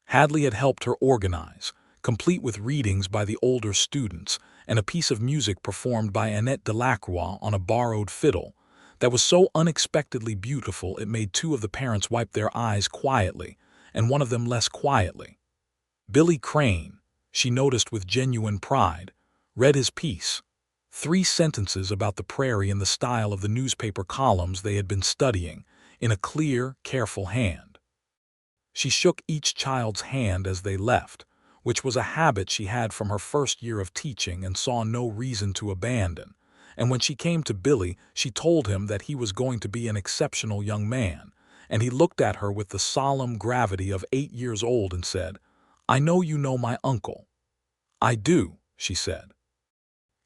Hadley had helped her organize, complete with readings by the older students and a piece of music performed by Annette Delacroix on a borrowed fiddle that was so unexpectedly beautiful it made two of the parents wipe their eyes quietly and one of them less quietly. Billy Crane, she noticed with genuine pride, read his piece, 3 sentences about the prairie in the style of the newspaper columns they had been studying, in a clear, careful hand. She shook each child's hand as they left, which was a habit she had from her first year of teaching and saw no reason to abandon, and when she came to Billy she told him that he was going to be an exceptional young man, and he looked at her with the solemn gravity of 8 years old and said, "I know you know my uncle." "I do," she said.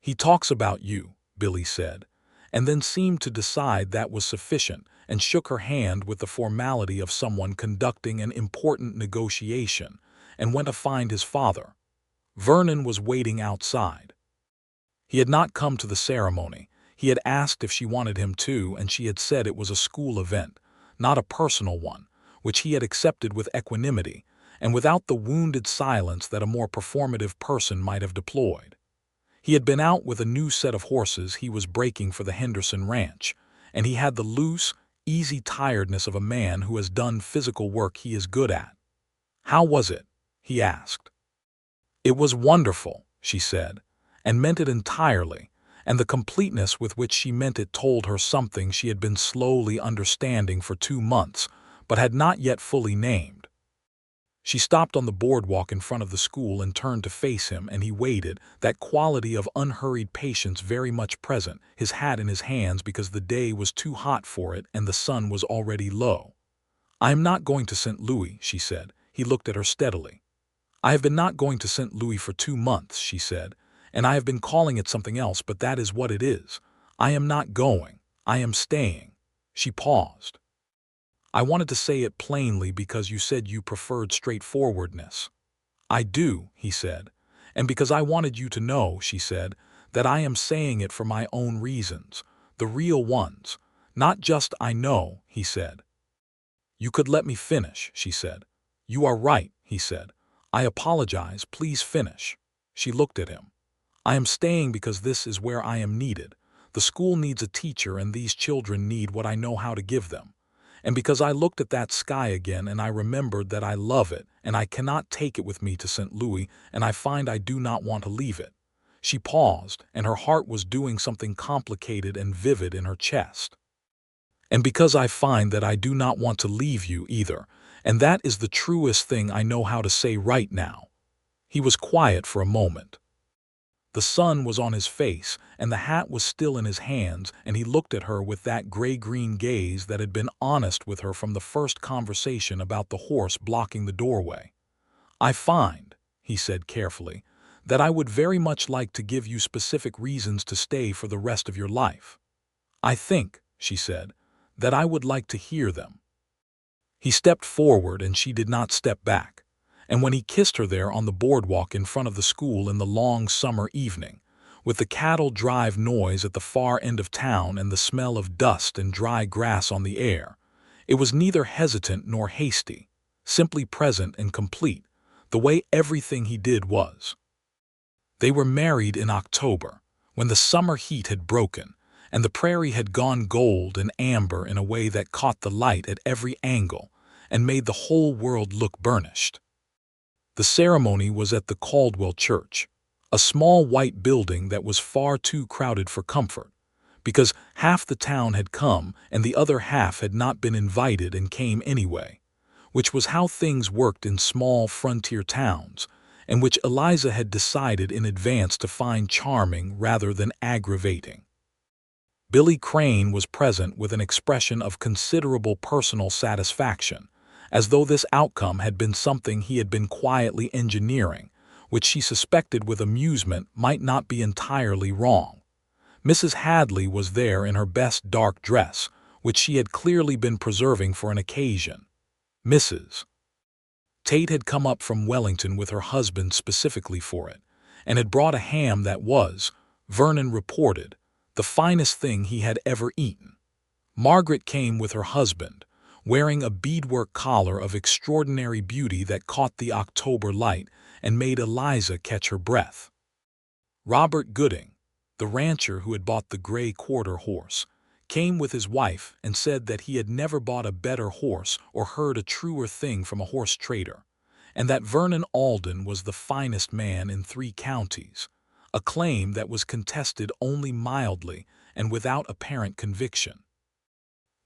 "He talks about you," Billy said, and then seemed to decide that was sufficient and shook her hand with the formality of someone conducting an important negotiation and went to find his father. Vernon was waiting outside. He had not come to the ceremony. He had asked if she wanted him to, and she had said it was a school event, not a personal one, which he had accepted with equanimity and without the wounded silence that a more performative person might have deployed. He had been out with a new set of horses he was breaking for the Henderson Ranch, and he had the loose, easy tiredness of a man who has done physical work he is good at. "How was it?" he asked. "It was wonderful," she said, and meant it entirely, and the completeness with which she meant it told her something she had been slowly understanding for 2 months, but had not yet fully named. She stopped on the boardwalk in front of the school and turned to face him, and he waited, that quality of unhurried patience very much present, his hat in his hands because the day was too hot for it and the sun was already low. "I am not going to St. Louis," she said. He looked at her steadily. "I have been not going to St. Louis for 2 months," she said, "and I have been calling it something else, but that is what it is. I am not going. I am staying." She paused. "I wanted to say it plainly because you said you preferred straightforwardness." "I do," he said, "and because I wanted you to know," she said, "that I am saying it for my own reasons, the real ones, not just I know," he said. "You could let me finish," she said. "You are right," he said. "I apologize, please finish." She looked at him. "I am staying because this is where I am needed. The school needs a teacher and these children need what I know how to give them. And because I looked at that sky again and I remembered that I love it and I cannot take it with me to St. Louis and I find I do not want to leave it." She paused and her heart was doing something complicated and vivid in her chest. "And because I find that I do not want to leave you either, and that is the truest thing I know how to say right now." He was quiet for a moment. The sun was on his face, and the hat was still in his hands, and he looked at her with that gray-green gaze that had been honest with her from the first conversation about the horse blocking the doorway. "I find," he said carefully, "that I would very much like to give you specific reasons to stay for the rest of your life. I think," she said, "that I would like to hear them." He stepped forward and she did not step back. And when he kissed her there on the boardwalk in front of the school in the long summer evening, with the cattle drive noise at the far end of town and the smell of dust and dry grass on the air, it was neither hesitant nor hasty, simply present and complete, the way everything he did was. They were married in October, when the summer heat had broken, and the prairie had gone gold and amber in a way that caught the light at every angle and made the whole world look burnished. The ceremony was at the Caldwell Church, a small white building that was far too crowded for comfort. because half the town had come and the other half had not been invited and came anyway, which was how things worked in small frontier towns, and which Eliza had decided in advance to find charming rather than aggravating. Billy Crane was present with an expression of considerable personal satisfaction, as though this outcome had been something he had been quietly engineering, which she suspected with amusement might not be entirely wrong. Mrs. Hadley was there in her best dark dress, which she had clearly been preserving for an occasion. Mrs. Tate had come up from Wellington with her husband specifically for it, and had brought a ham that was, Vernon reported, the finest thing he had ever eaten. Margaret came with her husband, wearing a beadwork collar of extraordinary beauty that caught the October light and made Eliza catch her breath. Robert Gooding, the rancher who had bought the gray quarter horse, came with his wife and said that he had never bought a better horse or heard a truer thing from a horse trader, and that Vernon Alden was the finest man in 3 counties, a claim that was contested only mildly and without apparent conviction.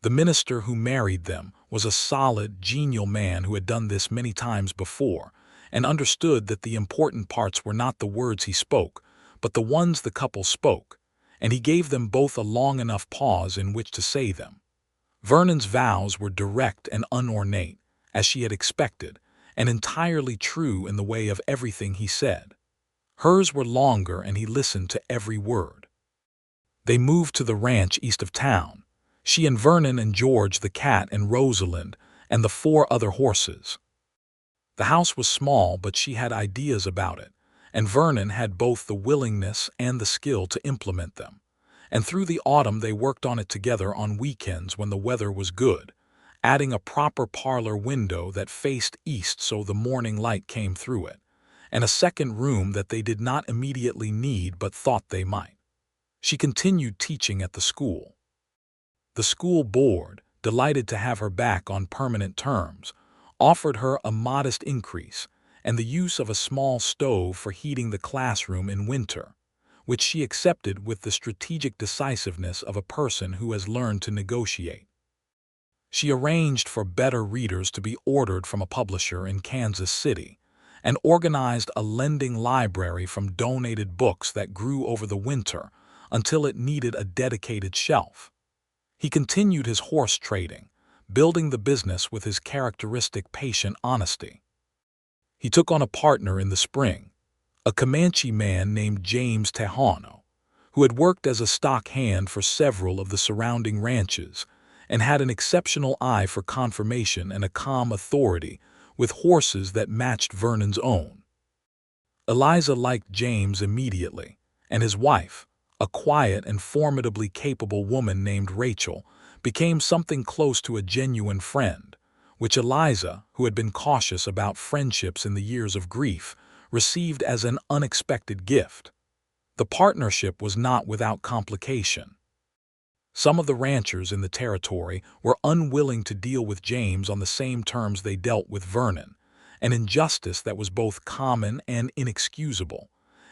The minister who married them was a solid, genial man who had done this many times before and understood that the important parts were not the words he spoke, but the ones the couple spoke, and he gave them both a long enough pause in which to say them. Vernon's vows were direct and unornate, as she had expected, and entirely true in the way of everything he said. Hers were longer, and he listened to every word. They moved to the ranch east of town, she and Vernon and George the cat and Rosalind and the 4 other horses. The house was small, but she had ideas about it, and Vernon had both the willingness and the skill to implement them, and through the autumn they worked on it together on weekends when the weather was good, adding a proper parlor window that faced east so the morning light came through it, and a second room that they did not immediately need but thought they might. She continued teaching at the school. The school board, delighted to have her back on permanent terms, offered her a modest increase and the use of a small stove for heating the classroom in winter, which she accepted with the strategic decisiveness of a person who has learned to negotiate. She arranged for better readers to be ordered from a publisher in Kansas City, and organized a lending library from donated books that grew over the winter until it needed a dedicated shelf. He continued his horse trading, building the business with his characteristic patient honesty. He took on a partner in the spring, a Comanche man named James Tejano, who had worked as a stock hand for several of the surrounding ranches and had an exceptional eye for conformation and a calm authority with horses that matched Vernon's own. Eliza liked James immediately, and his wife, a quiet and formidably capable woman named Rachel, became something close to a genuine friend, which Eliza, who had been cautious about friendships in the years of grief, received as an unexpected gift. The partnership was not without complication. Some of the ranchers in the territory were unwilling to deal with James on the same terms they dealt with Vernon, an injustice that was both common and inexcusable,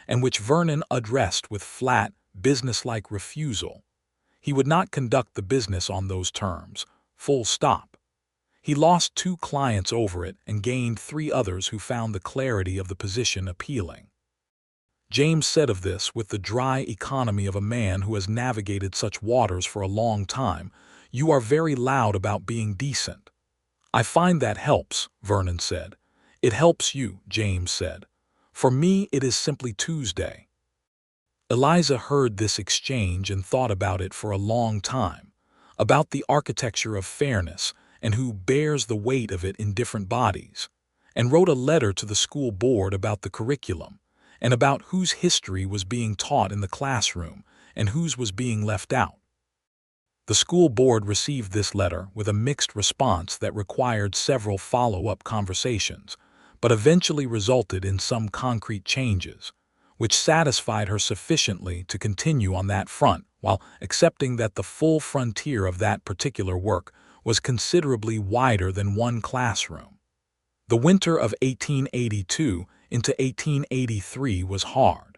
and which Vernon addressed with flat, businesslike refusal. He would not conduct the business on those terms, full stop. He lost 2 clients over it and gained 3 others who found the clarity of the position appealing. James said of this with the dry economy of a man who has navigated such waters for a long time, "You are very loud about being decent." "I find that helps," Vernon said. "It helps you," James said. "For me it is simply Tuesday." Eliza heard this exchange and thought about it for a long time, about the architecture of fairness and who bears the weight of it in different bodies, and wrote a letter to the school board about the curriculum, and about whose history was being taught in the classroom and whose was being left out. The school board received this letter with a mixed response that required several follow-up conversations, but eventually resulted in some concrete changes, which satisfied her sufficiently to continue on that front while accepting that the full frontier of that particular work was considerably wider than one classroom. The winter of 1882 into 1883 was hard.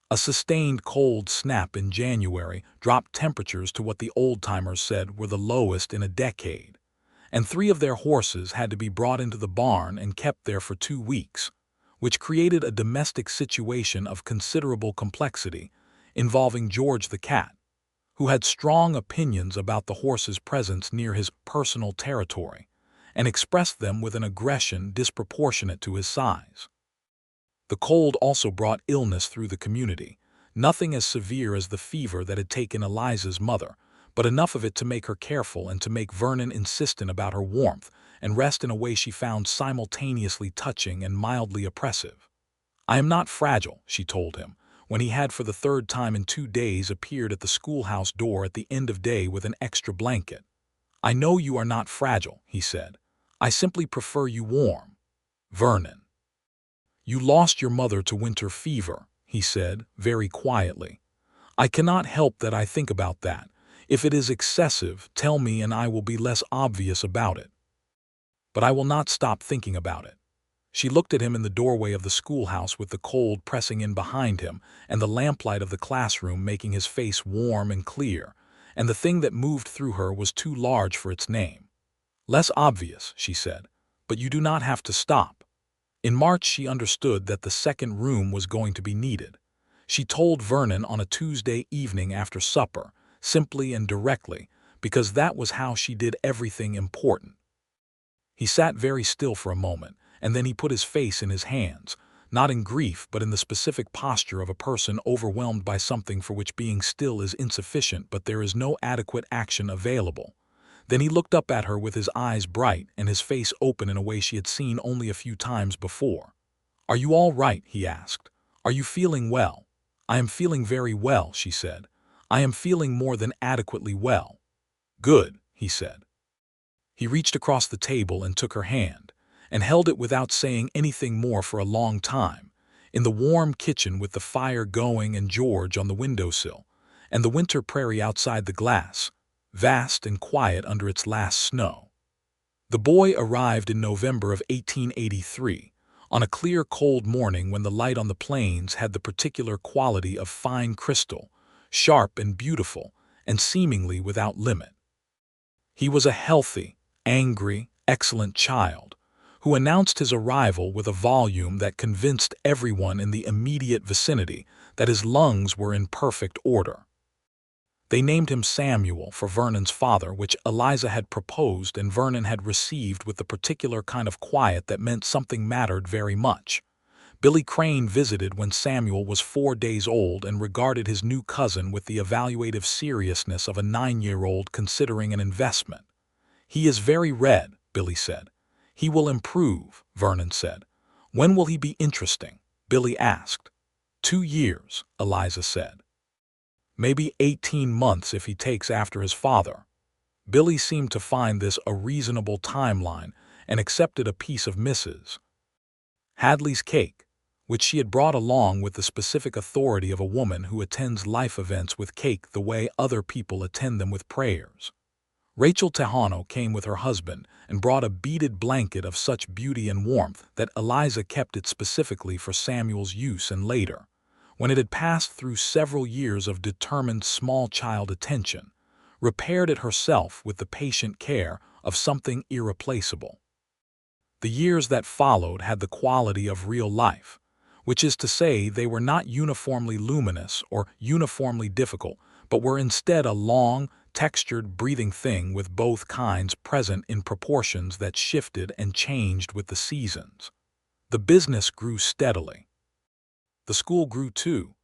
A sustained cold snap in January dropped temperatures to what the old-timers said were the lowest in a decade, and 3 of their horses had to be brought into the barn and kept there for 2 weeks, which created a domestic situation of considerable complexity involving George the cat, who had strong opinions about the horse's presence near his personal territory and expressed them with an aggression disproportionate to his size. The cold also brought illness through the community, nothing as severe as the fever that had taken Eliza's mother, but enough of it to make her careful and to make Vernon insistent about her warmth and rest in a way she found simultaneously touching and mildly oppressive. "I am not fragile," she told him, when he had for the 3rd time in 2 days appeared at the schoolhouse door at the end of day with an extra blanket. "I know you are not fragile," he said. "I simply prefer you warm." "Vernon, you lost your mother to winter fever," he said, very quietly. "I cannot help that I think about that. If it is excessive, tell me and I will be less obvious about it. But I will not stop thinking about it." She looked at him in the doorway of the schoolhouse with the cold pressing in behind him and the lamplight of the classroom making his face warm and clear, and the thing that moved through her was too large for its name. "Less obvious," she said, "but you do not have to stop." In March she understood that the 2nd room was going to be needed. She told Vernon on a Tuesday evening after supper, simply and directly, because that was how she did everything important. He sat very still for a moment, and then he put his face in his hands, not in grief but in the specific posture of a person overwhelmed by something for which being still is insufficient but there is no adequate action available. Then he looked up at her with his eyes bright and his face open in a way she had seen only a few times before. "Are you all right?" he asked. "Are you feeling well?" "I am feeling very well," she said. "I am feeling more than adequately well." "Good," he said. He reached across the table and took her hand, and held it without saying anything more for a long time, in the warm kitchen with the fire going and George on the windowsill, and the winter prairie outside the glass, vast and quiet under its last snow. The boy arrived in November of 1883, on a clear cold morning when the light on the plains had the particular quality of fine crystal, sharp and beautiful, and seemingly without limit. He was a healthy, angry, excellent child, who announced his arrival with a volume that convinced everyone in the immediate vicinity that his lungs were in perfect order. They named him Samuel for Vernon's father, which Eliza had proposed and Vernon had received with the particular kind of quiet that meant something mattered very much. Billy Crane visited when Samuel was 4 days old and regarded his new cousin with the evaluative seriousness of a 9-year-old considering an investment. "He is very red," Billy said. "He will improve," Vernon said. "When will he be interesting?" Billy asked. 2 years, Eliza said. "Maybe 18 months if he takes after his father." Billy seemed to find this a reasonable timeline and accepted a piece of Mrs. Hadley's cake, which she had brought along with the specific authority of a woman who attends life events with cake the way other people attend them with prayers. Rachel Tejano came with her husband and brought a beaded blanket of such beauty and warmth that Eliza kept it specifically for Samuel's use and later, when it had passed through several years of determined small child attention, repaired it herself with the patient care of something irreplaceable. The years that followed had the quality of real life, which is to say they were not uniformly luminous or uniformly difficult, but were instead a long, textured, breathing thing with both kinds present in proportions that shifted and changed with the seasons. The business grew steadily. The school grew too.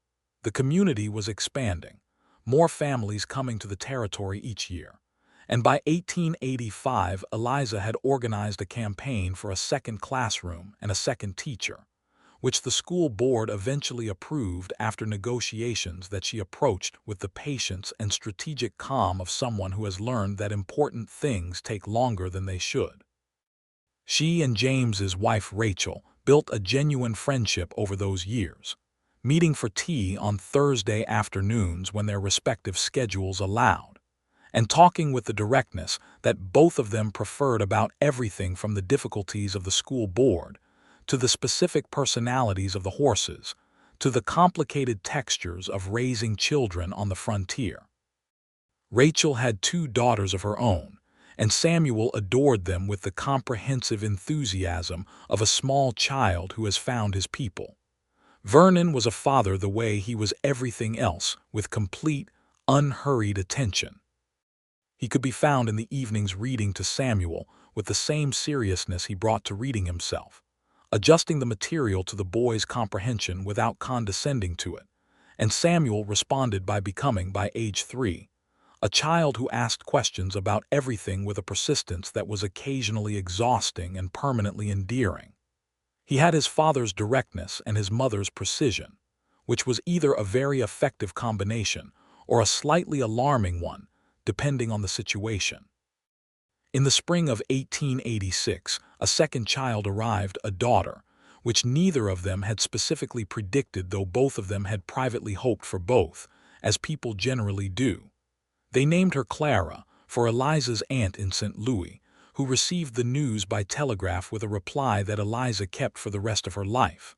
The community was expanding, more families coming to the territory each year. And by 1885, Eliza had organized a campaign for a 2nd classroom and a 2nd teacher, which the school board eventually approved after negotiations that she approached with the patience and strategic calm of someone who has learned that important things take longer than they should. She and James's wife Rachel built a genuine friendship over those years, meeting for tea on Thursday afternoons when their respective schedules allowed, and talking with the directness that both of them preferred about everything from the difficulties of the school board to the specific personalities of the horses, to the complicated textures of raising children on the frontier. Rachel had 2 daughters of her own, and Samuel adored them with the comprehensive enthusiasm of a small child who has found his people. Vernon was a father the way he was everything else, with complete, unhurried attention. He could be found in the evenings reading to Samuel with the same seriousness he brought to reading himself, adjusting the material to the boy's comprehension without condescending to it, and Samuel responded by becoming, by age 3, a child who asked questions about everything with a persistence that was occasionally exhausting and permanently endearing. He had his father's directness and his mother's precision, which was either a very effective combination or a slightly alarming one, depending on the situation. In the spring of 1886, a second child arrived, a daughter, which neither of them had specifically predicted, though both of them had privately hoped for both, as people generally do. They named her Clara, for Eliza's aunt in St. Louis, who received the news by telegraph with a reply that Eliza kept for the rest of her life.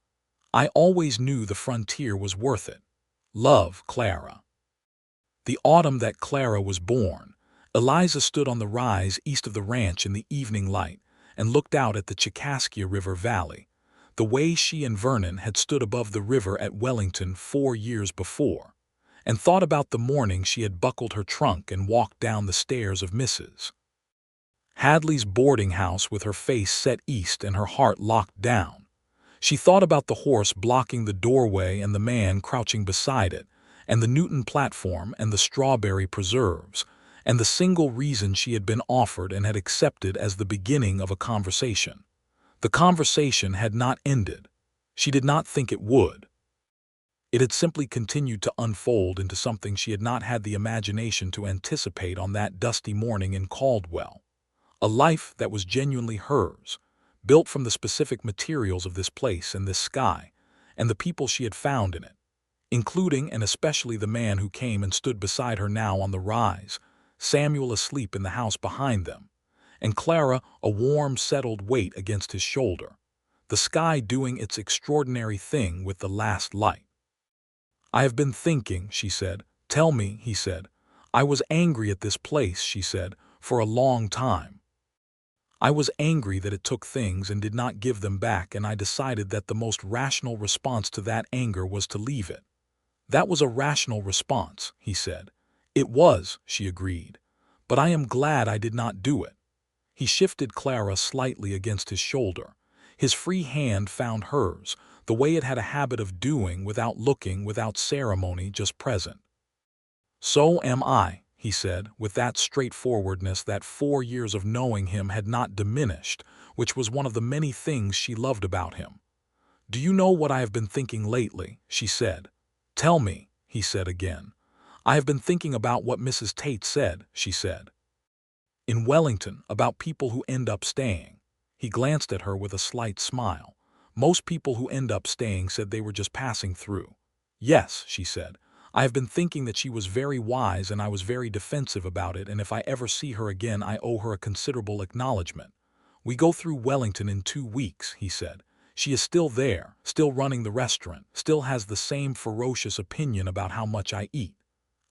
"I always knew the frontier was worth it. Love, Clara." The autumn that Clara was born, Eliza stood on the rise east of the ranch in the evening light and looked out at the Chicaskia River Valley, the way she and Vernon had stood above the river at Wellington 4 years before, and thought about the morning she had buckled her trunk and walked down the stairs of Mrs. Hadley's boarding house with her face set east and her heart locked down. She thought about the horse blocking the doorway and the man crouching beside it, and the Newton platform and the strawberry preserves, and the single reason she had been offered and had accepted as the beginning of a conversation. The conversation had not ended. She did not think it would. It had simply continued to unfold into something she had not had the imagination to anticipate on that dusty morning in Caldwell. A life that was genuinely hers, built from the specific materials of this place and this sky, and the people she had found in it, including and especially the man who came and stood beside her now on the rise, Samuel asleep in the house behind them, and Clara a warm, settled weight against his shoulder, the sky doing its extraordinary thing with the last light. "I have been thinking," she said. "Tell me," he said. "I was angry at this place," she said, "for a long time. I was angry that it took things and did not give them back, and I decided that the most rational response to that anger was to leave it." "That was a rational response," he said. "It was," she agreed, "but I am glad I did not do it." He shifted Clara slightly against his shoulder. His free hand found hers, the way it had a habit of doing, without looking, without ceremony, just present. "So am I," he said, with that straightforwardness that 4 years of knowing him had not diminished, which was one of the many things she loved about him. "Do you know what I have been thinking lately?" she said. "Tell me," he said again. "I have been thinking about what Mrs. Tate said," she said. "In Wellington, about people who end up staying." He glanced at her with a slight smile. "Most people who end up staying said they were just passing through." "Yes," she said. "I have been thinking that she was very wise, and I was very defensive about it, and if I ever see her again I owe her a considerable acknowledgement. We go through Wellington in 2 weeks," he said. "She is still there, still running the restaurant, still has the same ferocious opinion about how much I eat."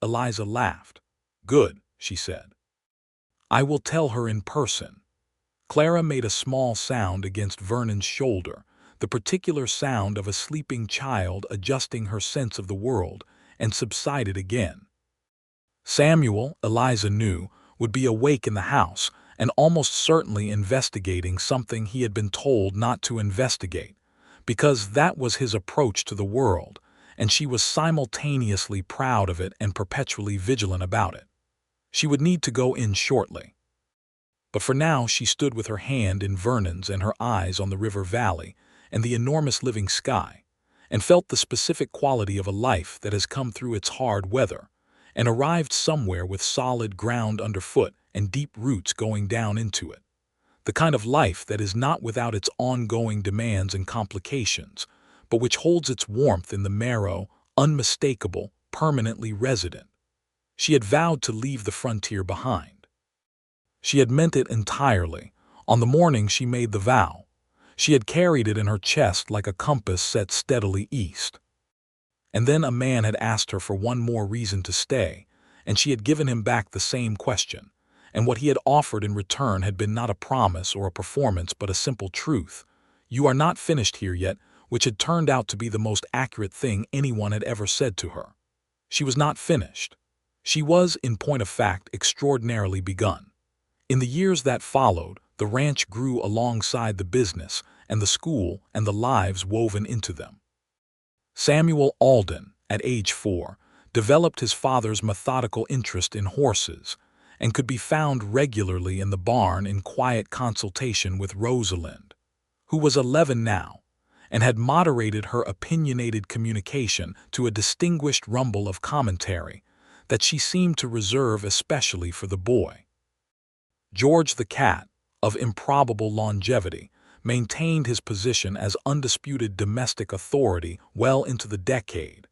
Eliza laughed. "Good," she said. "I will tell her in person." Clara made a small sound against Vernon's shoulder, the particular sound of a sleeping child adjusting her sense of the world, and subsided again. Samuel, Eliza knew, would be awake in the house, and almost certainly investigating something he had been told not to investigate, because that was his approach to the world, and she was simultaneously proud of it and perpetually vigilant about it. She would need to go in shortly. But for now she stood with her hand in Vernon's and her eyes on the river valley and the enormous living sky, and felt the specific quality of a life that has come through its hard weather, and arrived somewhere with solid ground underfoot and deep roots going down into it. The kind of life that is not without its ongoing demands and complications, but which holds its warmth in the marrow, unmistakable, permanently resident. She had vowed to leave the frontier behind. She had meant it entirely, on the morning she made the vow. She had carried it in her chest like a compass set steadily east. And then a man had asked her for one more reason to stay, and she had given him back the same question, and what he had offered in return had been not a promise or a performance but a simple truth. "You are not finished here yet," which had turned out to be the most accurate thing anyone had ever said to her. She was not finished. She was, in point of fact, extraordinarily begun. In the years that followed, the ranch grew alongside the business and the school and the lives woven into them. Samuel Alden, at age 4, developed his father's methodical interest in horses and could be found regularly in the barn in quiet consultation with Rosalind, who was 11 now, and had moderated her opinionated communication to a distinguished rumble of commentary that she seemed to reserve especially for the boy. George the cat, of improbable longevity, maintained his position as undisputed domestic authority well into the decade,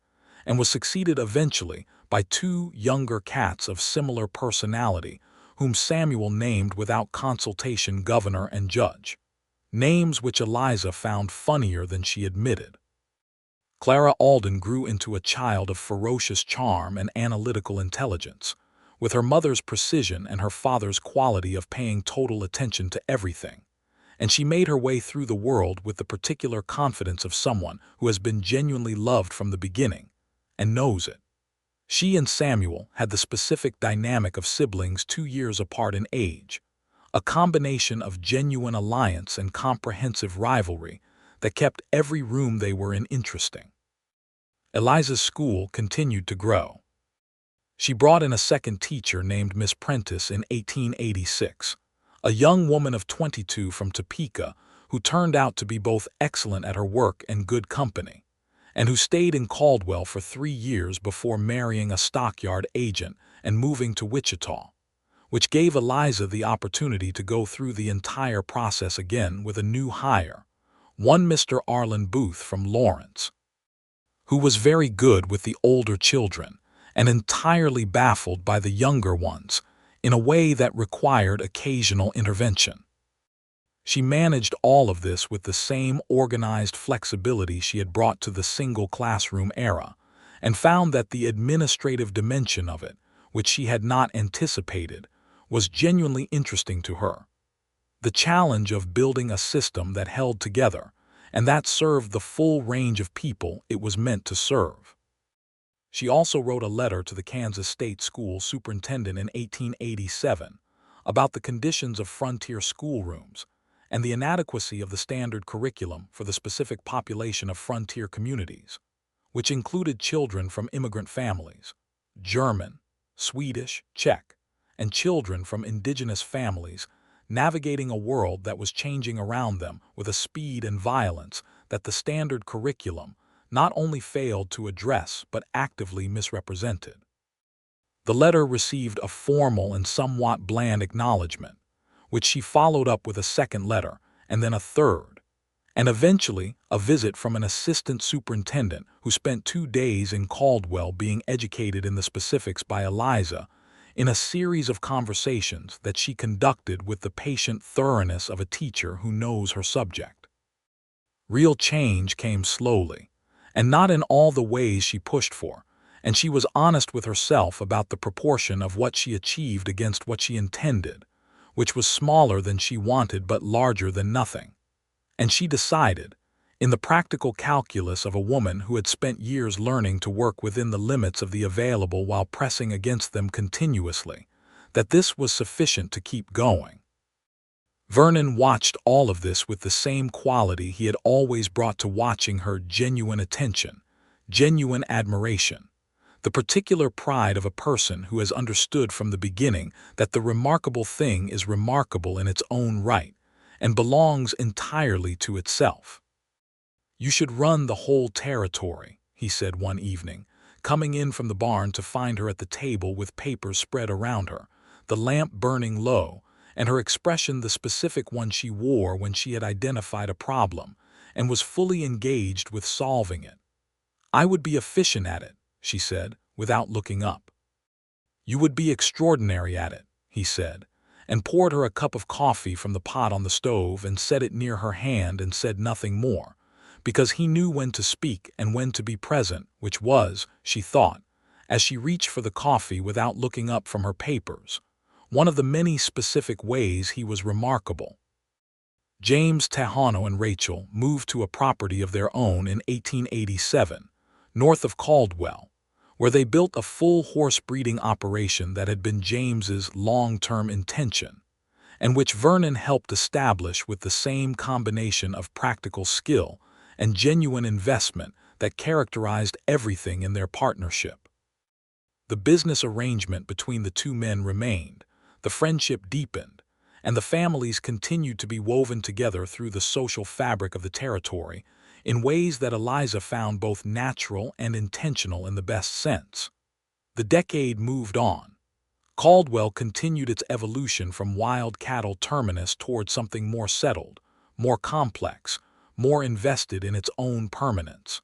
and was succeeded eventually by 2 younger cats of similar personality, whom Samuel named without consultation governor and judge, names which Eliza found funnier than she admitted. Clara Alden grew into a child of ferocious charm and analytical intelligence, with her mother's precision and her father's quality of paying total attention to everything, and she made her way through the world with the particular confidence of someone who has been genuinely loved from the beginning and knows it. She and Samuel had the specific dynamic of siblings 2 years apart in age, a combination of genuine alliance and comprehensive rivalry that kept every room they were in interesting. Eliza's school continued to grow. She brought in a second teacher named Miss Prentice in 1886, a young woman of 22 from Topeka who turned out to be both excellent at her work and good company, and who stayed in Caldwell for 3 years before marrying a stockyard agent and moving to Wichita, which gave Eliza the opportunity to go through the entire process again with a new hire, one Mr. Arlen Booth from Lawrence, who was very good with the older children and entirely baffled by the younger ones in a way that required occasional intervention. She managed all of this with the same organized flexibility she had brought to the single classroom era, and found that the administrative dimension of it, which she had not anticipated, was genuinely interesting to her. The challenge of building a system that held together and that served the full range of people it was meant to serve. She also wrote a letter to the Kansas State School Superintendent in 1887 about the conditions of frontier schoolrooms and the inadequacy of the standard curriculum for the specific population of frontier communities, which included children from immigrant families, German, Swedish, Czech, and children from indigenous families navigating a world that was changing around them with a speed and violence that the standard curriculum not only failed to address but actively misrepresented. The letter received a formal and somewhat bland acknowledgement, which she followed up with a second letter and then a third, and eventually a visit from an assistant superintendent who spent 2 days in Caldwell being educated in the specifics by Eliza in a series of conversations that she conducted with the patient thoroughness of a teacher who knows her subject. Real change came slowly, and not in all the ways she pushed for, and she was honest with herself about the proportion of what she achieved against what she intended, which was smaller than she wanted but larger than nothing. And she decided, in the practical calculus of a woman who had spent years learning to work within the limits of the available while pressing against them continuously, that this was sufficient to keep going. Vernon watched all of this with the same quality he had always brought to watching her: genuine attention, genuine admiration, the particular pride of a person who has understood from the beginning that the remarkable thing is remarkable in its own right and belongs entirely to itself. "You should run the whole territory," he said one evening, coming in from the barn to find her at the table with papers spread around her, the lamp burning low, and her expression the specific one she wore when she had identified a problem and was fully engaged with solving it. "I would be efficient at it," she said, without looking up. "You would be extraordinary at it," he said, and poured her a cup of coffee from the pot on the stove and set it near her hand and said nothing more, because he knew when to speak and when to be present, which was, she thought, as she reached for the coffee without looking up from her papers, one of the many specific ways he was remarkable. James Tahano and Rachel moved to a property of their own in 1887, north of Caldwell, where they built a full horse breeding operation that had been James's long-term intention, and which Vernon helped establish with the same combination of practical skill and genuine investment that characterized everything in their partnership. The business arrangement between the two men remained, the friendship deepened, and the families continued to be woven together through the social fabric of the territory in ways that Eliza found both natural and intentional in the best sense. The decade moved on. Caldwell continued its evolution from wild cattle terminus toward something more settled, more complex, more invested in its own permanence.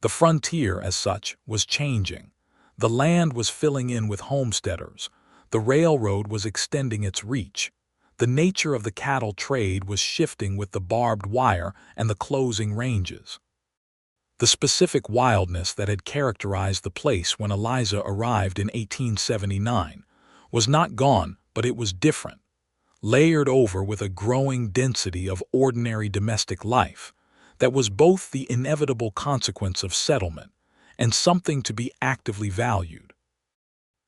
The frontier, as such, was changing. The land was filling in with homesteaders. The railroad was extending its reach. The nature of the cattle trade was shifting with the barbed wire and the closing ranges. The specific wildness that had characterized the place when Eliza arrived in 1879 was not gone, but it was different, layered over with a growing density of ordinary domestic life that was both the inevitable consequence of settlement and something to be actively valued.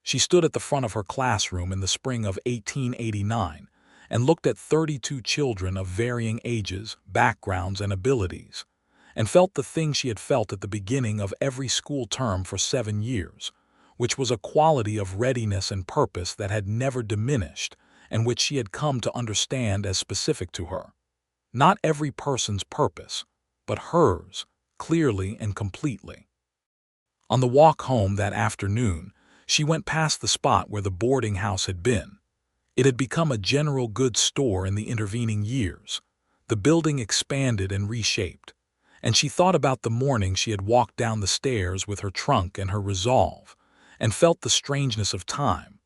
She stood at the front of her classroom in the spring of 1889 and looked at 32 children of varying ages, backgrounds, and abilities, and felt the thing she had felt at the beginning of every school term for 7 years, which was a quality of readiness and purpose that had never diminished and which she had come to understand as specific to her. Not every person's purpose, but hers, clearly and completely. On the walk home that afternoon, she went past the spot where the boarding house had been. It had become a general goods store in the intervening years. The building expanded and reshaped, and she thought about the morning she had walked down the stairs with her trunk and her resolve, and felt the strangeness of time,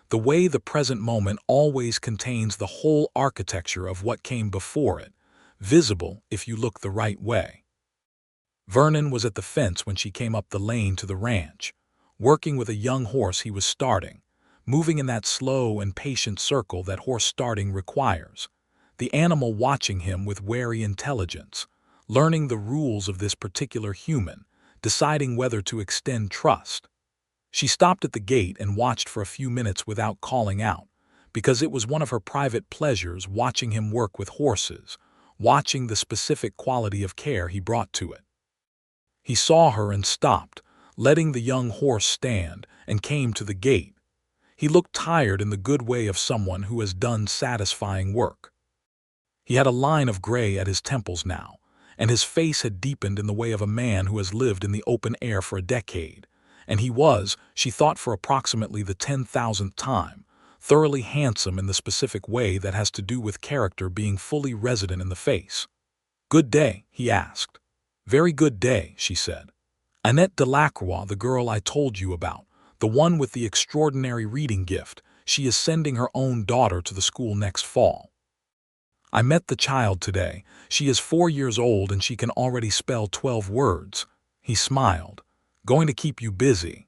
the way the present moment always contains the whole architecture of what came before it, visible if you look the right way. Vernon was at the fence when she came up the lane to the ranch, working with a young horse he was starting, moving in that slow and patient circle that horse starting requires, the animal watching him with wary intelligence, learning the rules of this particular human, deciding whether to extend trust. She stopped at the gate and watched for a few minutes without calling out, because it was one of her private pleasures watching him work with horses, watching the specific quality of care he brought to it. He saw her and stopped, letting the young horse stand, and came to the gate. He looked tired in the good way of someone who has done satisfying work. He had a line of gray at his temples now, and his face had deepened in the way of a man who has lived in the open air for a decade, and he was, she thought for approximately the 10,000th time, thoroughly handsome in the specific way that has to do with character being fully resident in the face. "Good day," he asked. "Very good day," she said. "Annette Delacroix, the girl I told you about, the one with the extraordinary reading gift, she is sending her own daughter to the school next fall. I met the child today. She is 4 years old and she can already spell 12 words. He smiled. "Going to keep you busy."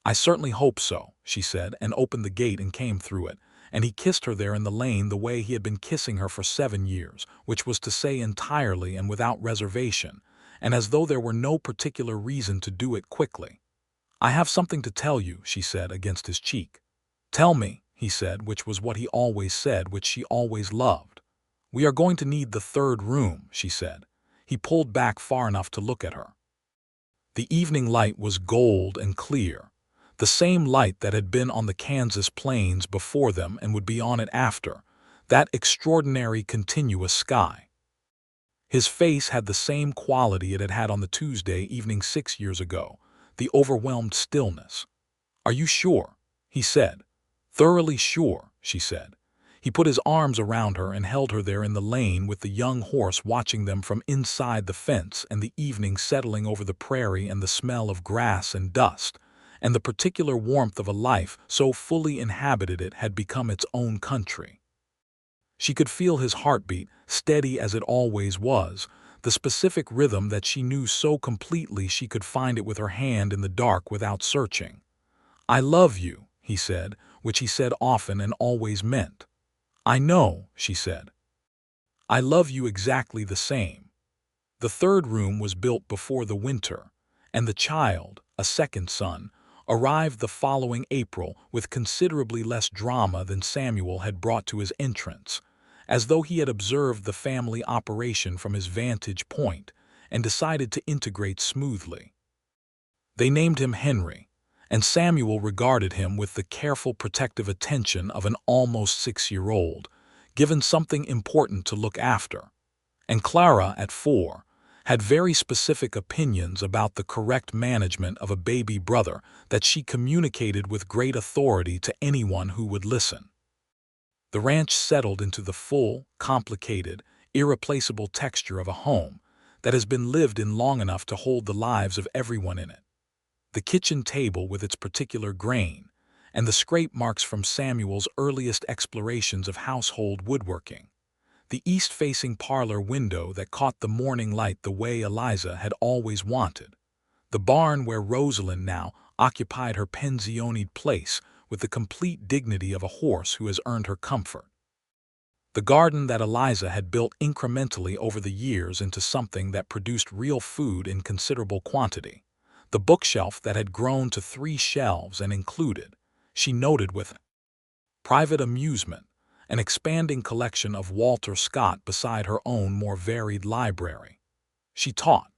"I certainly hope so," she said, and opened the gate and came through it, and he kissed her there in the lane the way he had been kissing her for 7 years, which was to say entirely and without reservation, and as though there were no particular reason to do it quickly. "I have something to tell you," she said against his cheek. "Tell me," he said, which was what he always said, which she always loved. "We are going to need the third room," she said. He pulled back far enough to look at her. The evening light was gold and clear, the same light that had been on the Kansas plains before them and would be on it after, that extraordinary continuous sky. His face had the same quality it had had on the Tuesday evening 6 years ago, the overwhelmed stillness. "Are you sure?" he said. "Thoroughly sure," she said. He put his arms around her and held her there in the lane with the young horse watching them from inside the fence and the evening settling over the prairie and the smell of grass and dust, and the particular warmth of a life so fully inhabited it had become its own country. She could feel his heartbeat, steady as it always was, the specific rhythm that she knew so completely she could find it with her hand in the dark without searching. "I love you," he said, which he said often and always meant. "I know," she said. "I love you exactly the same." The third room was built before the winter, and the child, a second son, arrived the following April with considerably less drama than Samuel had brought to his entrance, as though he had observed the family operation from his vantage point and decided to integrate smoothly. They named him Henry, and Samuel regarded him with the careful protective attention of an almost 6-year-old, given something important to look after. And Clara, at 4, had very specific opinions about the correct management of a baby brother that she communicated with great authority to anyone who would listen. The ranch settled into the full, complicated, irreplaceable texture of a home that has been lived in long enough to hold the lives of everyone in it. The kitchen table with its particular grain, and the scrape marks from Samuel's earliest explorations of household woodworking. The east-facing parlor window that caught the morning light the way Eliza had always wanted. The barn where Rosalind now occupied her pensionied place with the complete dignity of a horse who has earned her comfort. The garden that Eliza had built incrementally over the years into something that produced real food in considerable quantity. The bookshelf that had grown to 3 shelves and included, she noted with private amusement, an expanding collection of Walter Scott beside her own more varied library. She taught.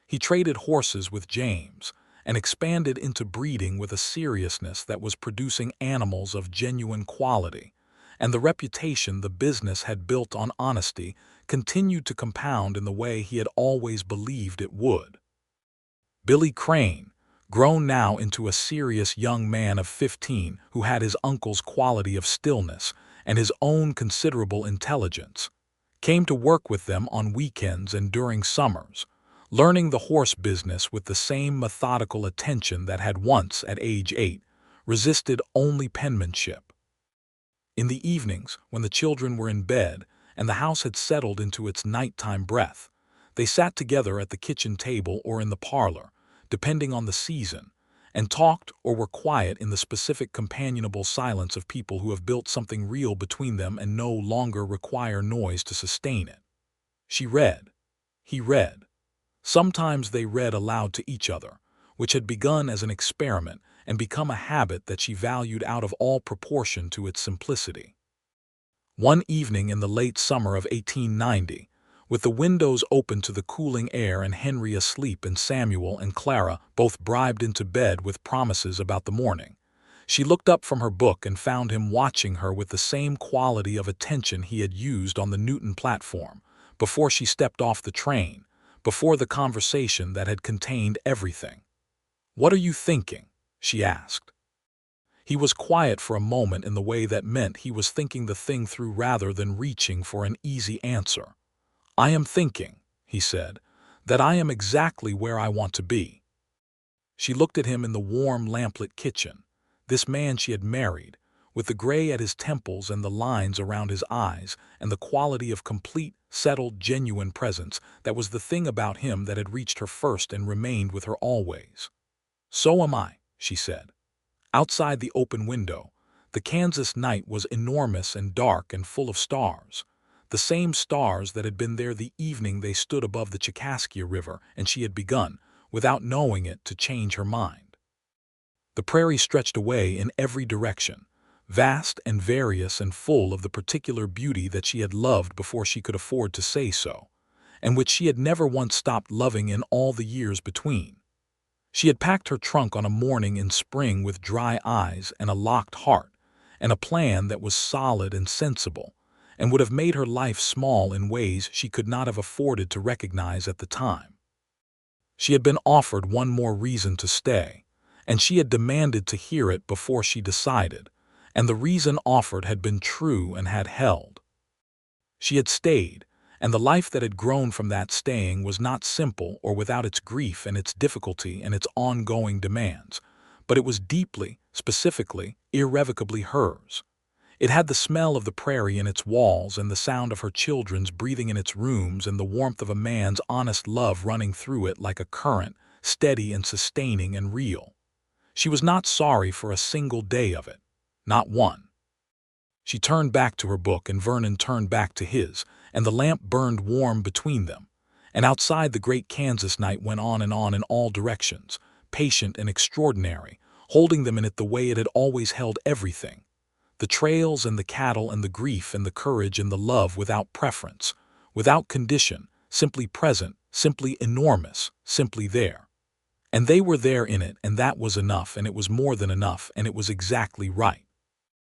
He traded horses with James and expanded into breeding with a seriousness that was producing animals of genuine quality, and the reputation the business had built on honesty continued to compound in the way he had always believed it would. Billy Crane, grown now into a serious young man of 15 who had his uncle's quality of stillness and his own considerable intelligence, came to work with them on weekends and during summers, learning the horse business with the same methodical attention that had once, at age 8, resisted only penmanship. In the evenings, when the children were in bed and the house had settled into its nighttime breath, they sat together at the kitchen table or in the parlor, depending on the season, and talked or were quiet in the specific companionable silence of people who have built something real between them and no longer require noise to sustain it. She read. He read. Sometimes they read aloud to each other, which had begun as an experiment and become a habit that she valued out of all proportion to its simplicity. One evening in the late summer of 1890, with the windows open to the cooling air and Henry asleep and Samuel and Clara both bribed into bed with promises about the morning, she looked up from her book and found him watching her with the same quality of attention he had used on the Newton platform, before she stepped off the train, before the conversation that had contained everything. "What are you thinking?" she asked. He was quiet for a moment in the way that meant he was thinking the thing through rather than reaching for an easy answer. "I am thinking," he said, "that I am exactly where I want to be." She looked at him in the warm lamplit kitchen, this man she had married, with the gray at his temples and the lines around his eyes and the quality of complete, settled, genuine presence that was the thing about him that had reached her first and remained with her always. "So am I," she said. Outside the open window, the Kansas night was enormous and dark and full of stars, the same stars that had been there the evening they stood above the Chicaskia River and she had begun, without knowing it, to change her mind. The prairie stretched away in every direction, vast and various and full of the particular beauty that she had loved before she could afford to say so, and which she had never once stopped loving in all the years between. She had packed her trunk on a morning in spring with dry eyes and a locked heart, and a plan that was solid and sensible, and would have made her life small in ways she could not have afforded to recognize at the time. She had been offered one more reason to stay, and she had demanded to hear it before she decided, and the reason offered had been true and had held. She had stayed, and the life that had grown from that staying was not simple or without its grief and its difficulty and its ongoing demands, but it was deeply, specifically, irrevocably hers. It had the smell of the prairie in its walls and the sound of her children's breathing in its rooms and the warmth of a man's honest love running through it like a current, steady and sustaining and real. She was not sorry for a single day of it. Not one. She turned back to her book and Vernon turned back to his, and the lamp burned warm between them. And outside the great Kansas night went on in all directions, patient and extraordinary, holding them in it the way it had always held everything. The trails and the cattle and the grief and the courage and the love without preference, without condition, simply present, simply enormous, simply there. And they were there in it, and that was enough, and it was more than enough, and it was exactly right.